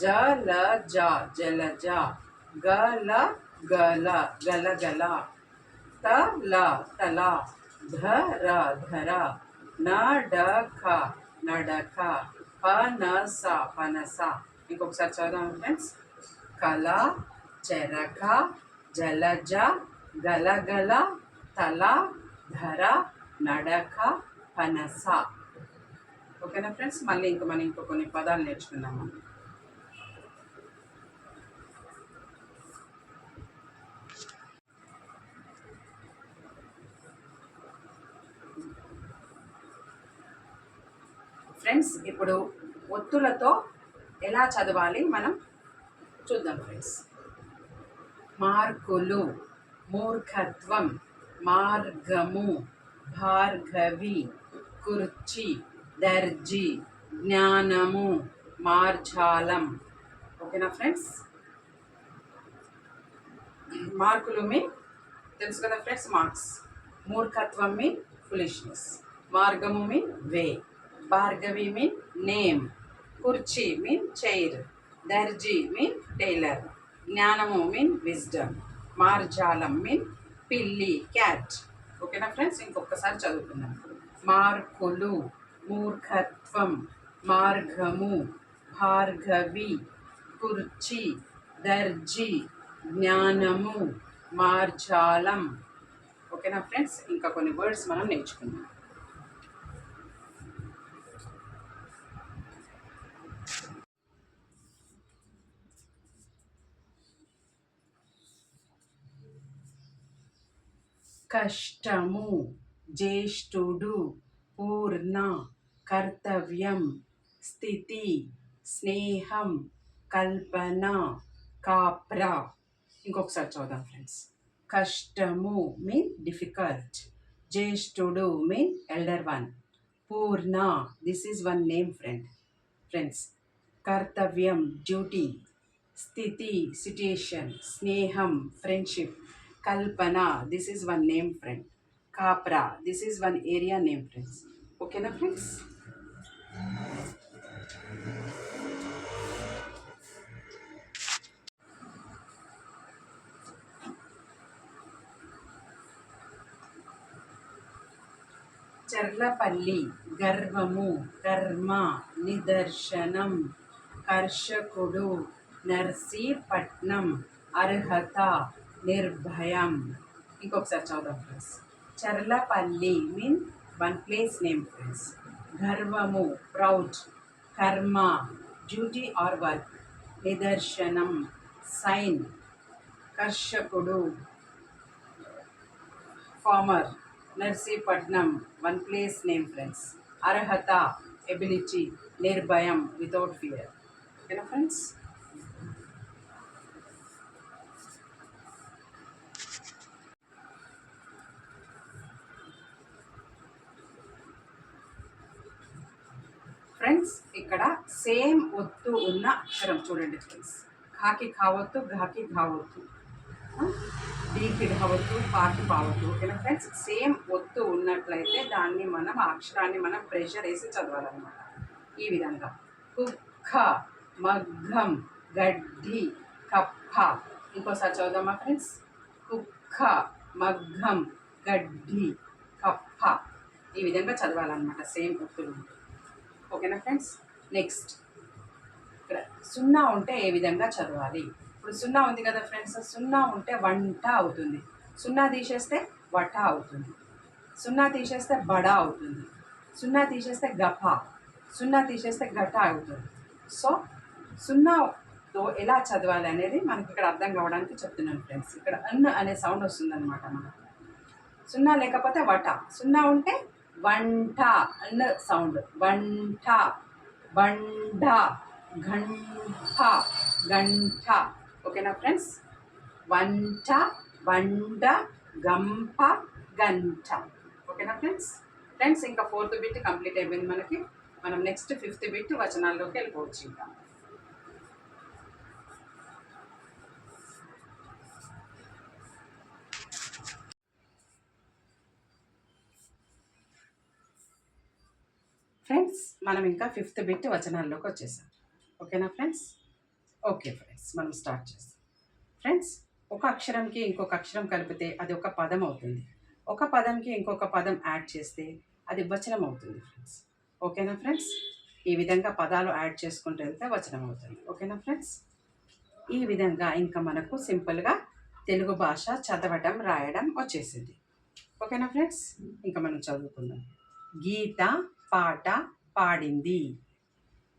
జ ల జ జలజ, గ ల గల గలగల, త ల తల, ధ ర ధర, న డ ఖ నడక, పనస పనస. ఇంకొకసారి చదువుదాం ఫ్రెండ్స్. కల, చెరక, జలజ, గలగల, తల, ధర, నడక, పనస. ఓకేనా ఫ్రెండ్స్, మళ్ళీ మనం ఇంకో కొన్ని పదాలు నేర్చుకుందాము. ఫ్రెండ్స్, ఇప్పుడు ఒత్తులతో ఎలా చదవాలి మనం చూద్దాం ఫ్రెండ్స్. మార్కులు, మూర్ఖత్వం, మార్గము, భార్గవి, కుర్చీ, దర్జీ, జ్ఞానము, మార్జాలం. ఓకేనా ఫ్రెండ్స్, మార్కులు మీన్ తెలుసు కదా ఫ్రెండ్స్, మార్క్స్. మూర్ఖత్వం మీన్ ఫులిష్నెస్, మార్గము మీన్ వే, భార్గవి మీన్ నేమ్, కుర్చీ మీన్ చైర్, దర్జీ మీన్ టైలర్, జ్ఞానము మీన్ విజ్డమ్, మార్జాలం మీన్ పిల్లి క్యాట్. ఓకేనా ఫ్రెండ్స్, ఇంకొకసారి చదువుకుందాం. మార్కులు, మూర్ఖత్వం, మార్గము, భార్గవి, కుర్చీ, దర్జీ, జ్ఞానము, మార్జాలం. ఓకేనా ఫ్రెండ్స్, ఇంకా కొన్ని వర్డ్స్ మనం నేర్చుకుందాం. కష్టము, జ్యేష్ఠుడు, పూర్ణ, కర్తవ్యం, స్థితి, స్నేహం, కల్పన, కాప్రా. ఇంకొకసారి చూద్దాం ఫ్రెండ్స్. కష్టము మీన్ డిఫికల్ట్, జ్యేష్ఠుడు mean elder one, Purna this is one name friends, కర్తవ్యం డ్యూటీ, స్థితి సిట్యుయేషన్, స్నేహం friendship, Kalpana this is one name friend, Kapra this is one area name friends. ఓకేనా ఫ్రెండ్స్, చర్లపల్లి, గర్వము, కర్మ, నిదర్శనం, కర్షకుడు, నర్సీపట్నం, అర్హత, నిర్భయం. ఇంకొకసారి చదువుదాం friends. Charlapalli mean one place name friends, గర్వము ప్రౌడ్, కర్మ డ్యూటీ ఆర్ వర్క్, నిదర్శనం సైన్, కర్షకుడు farmer, Narsipatnam, one place name friends. అర్హత, ఎబిలిటీ, నిర్భయం, వితౌట్ ఫియర్. ఓకేనా ఫ్రెండ్స్? ఫ్రెండ్స్ ఇక్కడ సేమ్ ఒత్తు ఉన్న అక్షరం చూడండి ఫ్రెండ్స్. ఖాకి కావద్దు, ఘాకి కావద్దు, డీకి ఢవద్దు, పాకి పావద్దు. ఓకేనా ఫ్రెండ్స్? సేమ్ ఒత్తు ఉన్నట్లయితే దాన్ని మనం ఆ అక్షరాన్ని మనం ప్రెషర్ వేసి చదవాలన్నమాట. ఈ విధంగా కుక్క, మగ్గం, గడ్డి, కప్ప. ఇంకోసారి చదువుదామా ఫ్రెండ్స్? కుక్క, మగ్గం, గడ్డి, కప్ప. ఈ విధంగా చదవాలన్నమాట సేమ్ ఒత్తులు. ఓకేనా ఫ్రెండ్స్? నెక్స్ట్ ఇక్కడ సున్నా ఉంటే ఏ విధంగా చదవాలి? ఇప్పుడు సున్నా ఉంది కదా ఫ్రెండ్స్, సున్నా ఉంటే వంట అవుతుంది, సున్నా తీసేస్తే వట అవుతుంది, సున్నా తీసేస్తే బడ అవుతుంది, సున్నా తీసేస్తే గప, సున్నా తీసేస్తే గట అవుతుంది. సో సున్నాతో ఎలా చదవాలి అనేది మనకి ఇక్కడ అర్థం కావడానికి చెప్తున్నాను ఫ్రెండ్స్. ఇక్కడ అన్ అనే సౌండ్ వస్తుందన్నమాట మనకు. సున్నా లేకపోతే వట, సున్నా ఉంటే వంట అన్న సౌండ్, వంట, బండ, గంట, గంట. ఓకేనా ఫ్రెండ్స్? వంట, బండ, గంప, గంట. ఓకేనా ఫ్రెండ్స్? ఫ్రెండ్స్ ఇంకా 4th బిట్ కంప్లీట్ అయిపోయింది మనకి. మనం నెక్స్ట్ 5th బిట్ వచనాల్లోకి వెళ్ళిపోవచ్చు. ఇంకా ఫ్రెండ్స్ మనం ఇంకా 5th బిట్ వచనాల్లోకి వచ్చేసాం. ఓకేనా ఫ్రెండ్స్? ఓకే ఫ్రెండ్స్, మనం స్టార్ట్ చేస్తాం. ఫ్రెండ్స్ ఒక అక్షరంకి ఇంకొక అక్షరం కలిపితే అది ఒక పదం అవుతుంది, ఒక పదంకి ఇంకొక పదం యాడ్ చేస్తే అది వచనం అవుతుంది ఫ్రెండ్స్. ఓకేనా ఫ్రెండ్స్? ఈ విధంగా పదాలు యాడ్ చేసుకుంటూ వెళ్తే వచనం అవుతుంది. ఓకేనా ఫ్రెండ్స్? ఈ విధంగా ఇంకా మనకు సింపుల్గా తెలుగు భాష చదవడం రాయడం వచ్చేసింది. ఓకేనా ఫ్రెండ్స్? ఇంకా మనం చదువుకుందాం. గీత పాట పాడింది,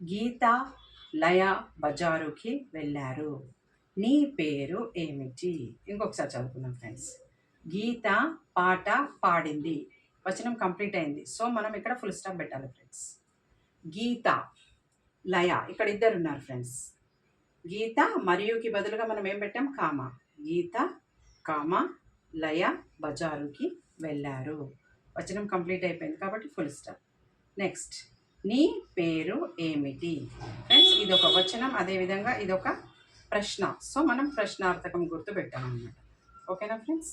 గీత లయ బజారుకి వెళ్ళారు, నీ పేరు ఏమిటి? ఇంకొకసారి చదువుకుందాం ఫ్రెండ్స్. గీత పాట పాడింది, వచనం కంప్లీట్ అయింది. సో మనం ఇక్కడ ఫుల్ స్టాప్ పెట్టాలి ఫ్రెండ్స్. గీత, లయ, ఇక్కడ ఇద్దరు ఉన్నారు ఫ్రెండ్స్. గీత మరియుకి బదులుగా మనం ఏం పెట్టాం? కామ. గీత కామ లయ బజారుకి వెళ్ళారు, వచనం కంప్లీట్ అయిపోయింది కాబట్టి ఫుల్ స్టాప్. నెక్స్ట్ నీ పేరు ఏమిటి? ఫ్రెండ్స్ ఇది ఒక వచనం, అదేవిధంగా ఇది ఒక ప్రశ్న. సో మనం ప్రశ్నార్థకం గుర్తు పెట్టామన్నమాట. ఓకేనా ఫ్రెండ్స్?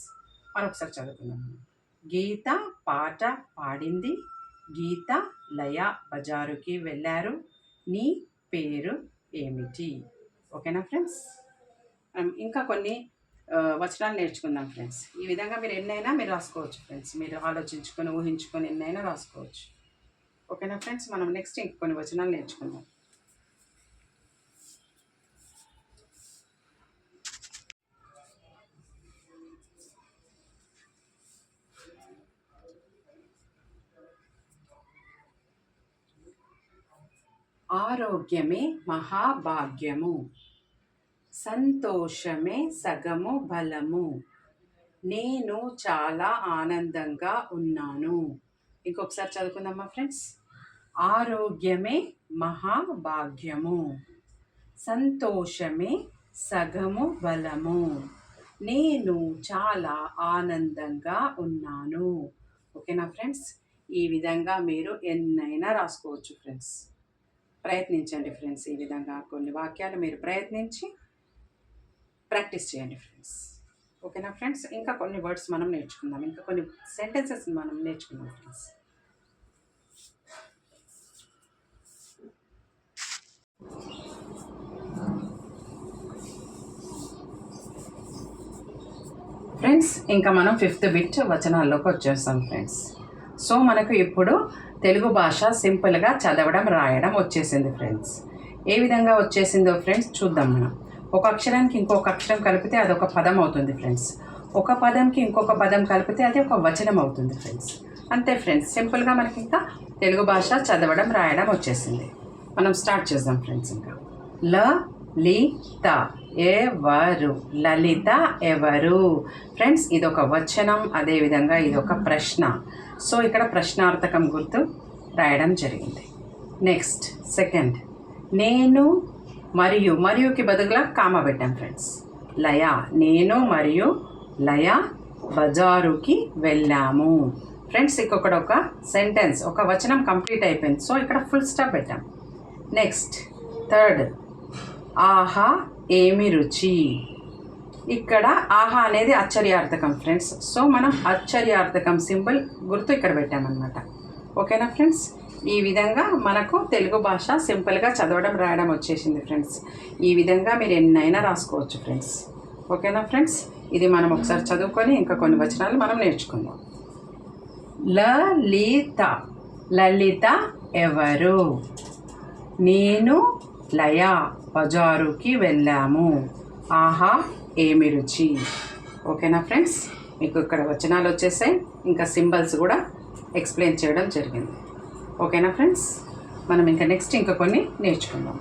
మరొకసారి చదువుకుందాం. గీత పాట పాడింది, గీత లయ బజారుకి వెళ్ళారు, నీ పేరు ఏమిటి? ఓకేనా ఫ్రెండ్స్? ఇంకా కొన్ని వచనాలు నేర్చుకుందాం ఫ్రెండ్స్. ఈ విధంగా మీరు ఎన్నైనా మీరు రాసుకోవచ్చు ఫ్రెండ్స్, మీరు ఆలోచించుకొని ఊహించుకొని ఎన్నైనా రాసుకోవచ్చు. ఓకేనా ఫ్రెండ్స్? మనం నెక్స్ట్ ఇంక కొన్ని వచనాలు నేర్చుకుందాం. ఆరోగ్యమే మహాభాగ్యము, సంతోషమే సగము బలము, నేను చాలా ఆనందంగా ఉన్నాను. ఇంకొకసారి చదువుకుందామా ఫ్రెండ్స్. ఆరోగ్యమే మహాభాగ్యము, సంతోషమే సగము బలము, నేను చాలా ఆనందంగా ఉన్నాను. ఓకేనా ఫ్రెండ్స్? ఈ విధంగా మీరు ఎన్నైనా రాసుకోవచ్చు ఫ్రెండ్స్. ప్రయత్నించండి ఫ్రెండ్స్. ఈ విధంగా కొన్ని వాక్యాలు మీరు ప్రయత్నించి ప్రాక్టీస్ చేయండి ఫ్రెండ్స్. ఓకేనా ఫ్రెండ్స్? ఇంకా కొన్ని వర్డ్స్ మనం నేర్చుకుందాం, ఇంకా కొన్ని సెంటెన్సెస్ మనం నేర్చుకుందాం ఫ్రెండ్స్. ఫ్రెండ్స్ ఇంకా మనం 5th బిట్ వచనాల్లోకి వచ్చేస్తాం ఫ్రెండ్స్. సో మనకు ఇప్పుడు తెలుగు భాష సింపుల్గా చదవడం రాయడం వచ్చేసింది ఫ్రెండ్స్. ఏ విధంగా వచ్చేసిందో ఫ్రెండ్స్ చూద్దాం మనం. ఒక అక్షరానికి ఇంకొక అక్షరం కలిపితే అది ఒక పదం అవుతుంది ఫ్రెండ్స్, ఒక పదంకి ఇంకొక పదం కలిపితే అది ఒక వచనం అవుతుంది ఫ్రెండ్స్. అంతే ఫ్రెండ్స్, సింపుల్గా మనకి ఇంకా తెలుగు భాష చదవడం రాయడం వచ్చేసింది. మనం స్టార్ట్ చేద్దాం ఫ్రెండ్స్. ఇంకా ల లి త ఎవరు, లలిత ఎవరు. ఫ్రెండ్స్ ఇదొక వచనం, అదేవిధంగా ఇదొక ప్రశ్న. సో ఇక్కడ ప్రశ్నార్థకం గుర్తు రాయడం జరిగింది. నెక్స్ట్ సెకండ్, నేను మరియు, మరియుకి బదులుగా కామ పెట్టాం ఫ్రెండ్స్. లయ, నేను మరియు లయ బజారుకి వెళ్ళాము. ఫ్రెండ్స్ ఇక్కడ ఒక సెంటెన్స్, ఒక వచనం కంప్లీట్ అయిపోయింది. సో ఇక్కడ ఫుల్ స్టాప్ పెట్టాం. నెక్స్ట్ థర్డ్, ఆహా ఏమి రుచి. ఇక్కడ ఆహా అనేది ఆశ్చర్యార్థకం ఫ్రెండ్స్. సో మనం ఆశ్చర్యార్థకం సింబల్ గుర్తు ఇక్కడ పెట్టామన్నమాట. ఓకేనా ఫ్రెండ్స్, ఈ విధంగా మనకు తెలుగు భాష సింపుల్గా చదవడం రాయడం వచ్చేసింది ఫ్రెండ్స్. ఈ విధంగా మీరు ఎన్నైనా రాసుకోవచ్చు ఫ్రెండ్స్. ఓకేనా ఫ్రెండ్స్, ఇది మనం ఒకసారి చదువుకొని ఇంకా కొన్ని వచనాలు మనం నేర్చుకుందాం. లలిత, లలిత ఎవరు. నేను లయ బజారుకి వెళ్ళాము. ఆహా ఏమి రుచి. ఓకేనా ఫ్రెండ్స్, మీకు ఇక్కడ వచనాలు వచ్చేసాయి, ఇంకా సింబల్స్ కూడా ఎక్స్ప్లెయిన్ చేయడం జరిగింది. ఓకేనా ఫ్రెండ్స్, మనం ఇంకా నెక్స్ట్ ఇంకా కొన్ని నేర్చుకుందాం.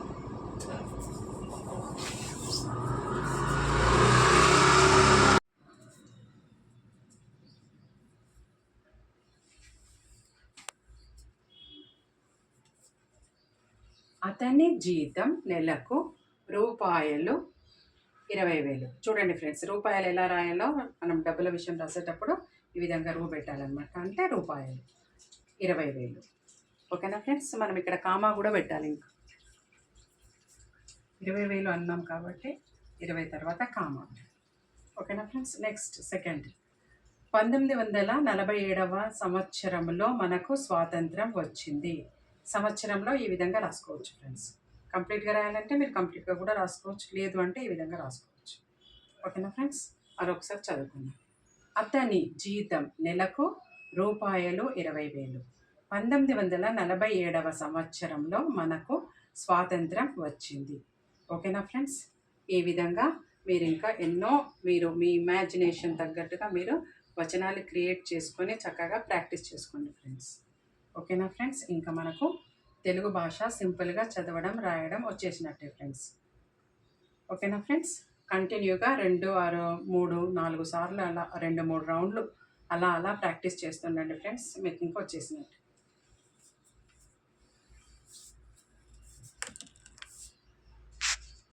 అతని జీతం నెలకు రూపాయలు 20,000. చూడండి ఫ్రెండ్స్, రూపాయలు ఎలా రాయాలో మనం డబ్బుల విషయం రాసేటప్పుడు ఈ విధంగా రూ పెట్టాలన్నమాట. అంటే రూపాయలు 20,000. ఓకేనా ఫ్రెండ్స్, మనం ఇక్కడ కామా కూడా పెట్టాలి. ఇంకా 20,000 అన్నాం కాబట్టి 20 తర్వాత కామా. ఓకేనా ఫ్రెండ్స్, నెక్స్ట్ సెకండ్, 1947వ సంవత్సరంలో మనకు స్వాతంత్రం వచ్చింది. సంవత్సరంలో ఈ విధంగా రాసుకోవచ్చు ఫ్రెండ్స్. కంప్లీట్గా రాయాలంటే మీరు కంప్లీట్గా కూడా రాసుకోవచ్చు, లేదు అంటే ఈ విధంగా రాసుకోవచ్చు. ఓకేనా ఫ్రెండ్స్, మరొకసారి చదువుకుందాం. అతని జీతం నెలకు రూపాయలు 20,000. 1947వ సంవత్సరంలో మనకు స్వాతంత్రం వచ్చింది. ఓకేనా ఫ్రెండ్స్, ఈ విధంగా మీరు ఇంకా ఎన్నో మీరు మీ ఇమాజినేషన్ తగ్గట్టుగా మీరు వచనాలు క్రియేట్ చేసుకొని చక్కగా ప్రాక్టీస్ చేసుకోండి ఫ్రెండ్స్. ఓకేనా ఫ్రెండ్స్, ఇంకా మనకు తెలుగు భాష సింపుల్గా చదవడం రాయడం వచ్చేసినట్టే ఫ్రెండ్స్. ఓకేనా ఫ్రెండ్స్, కంటిన్యూగా 2, 6, 3, 4 సార్లు అలా 2, 3 రౌండ్లు అలా ప్రాక్టీస్ చేస్తుండండి ఫ్రెండ్స్, మీకు ఇంకా వచ్చేసినట్టు.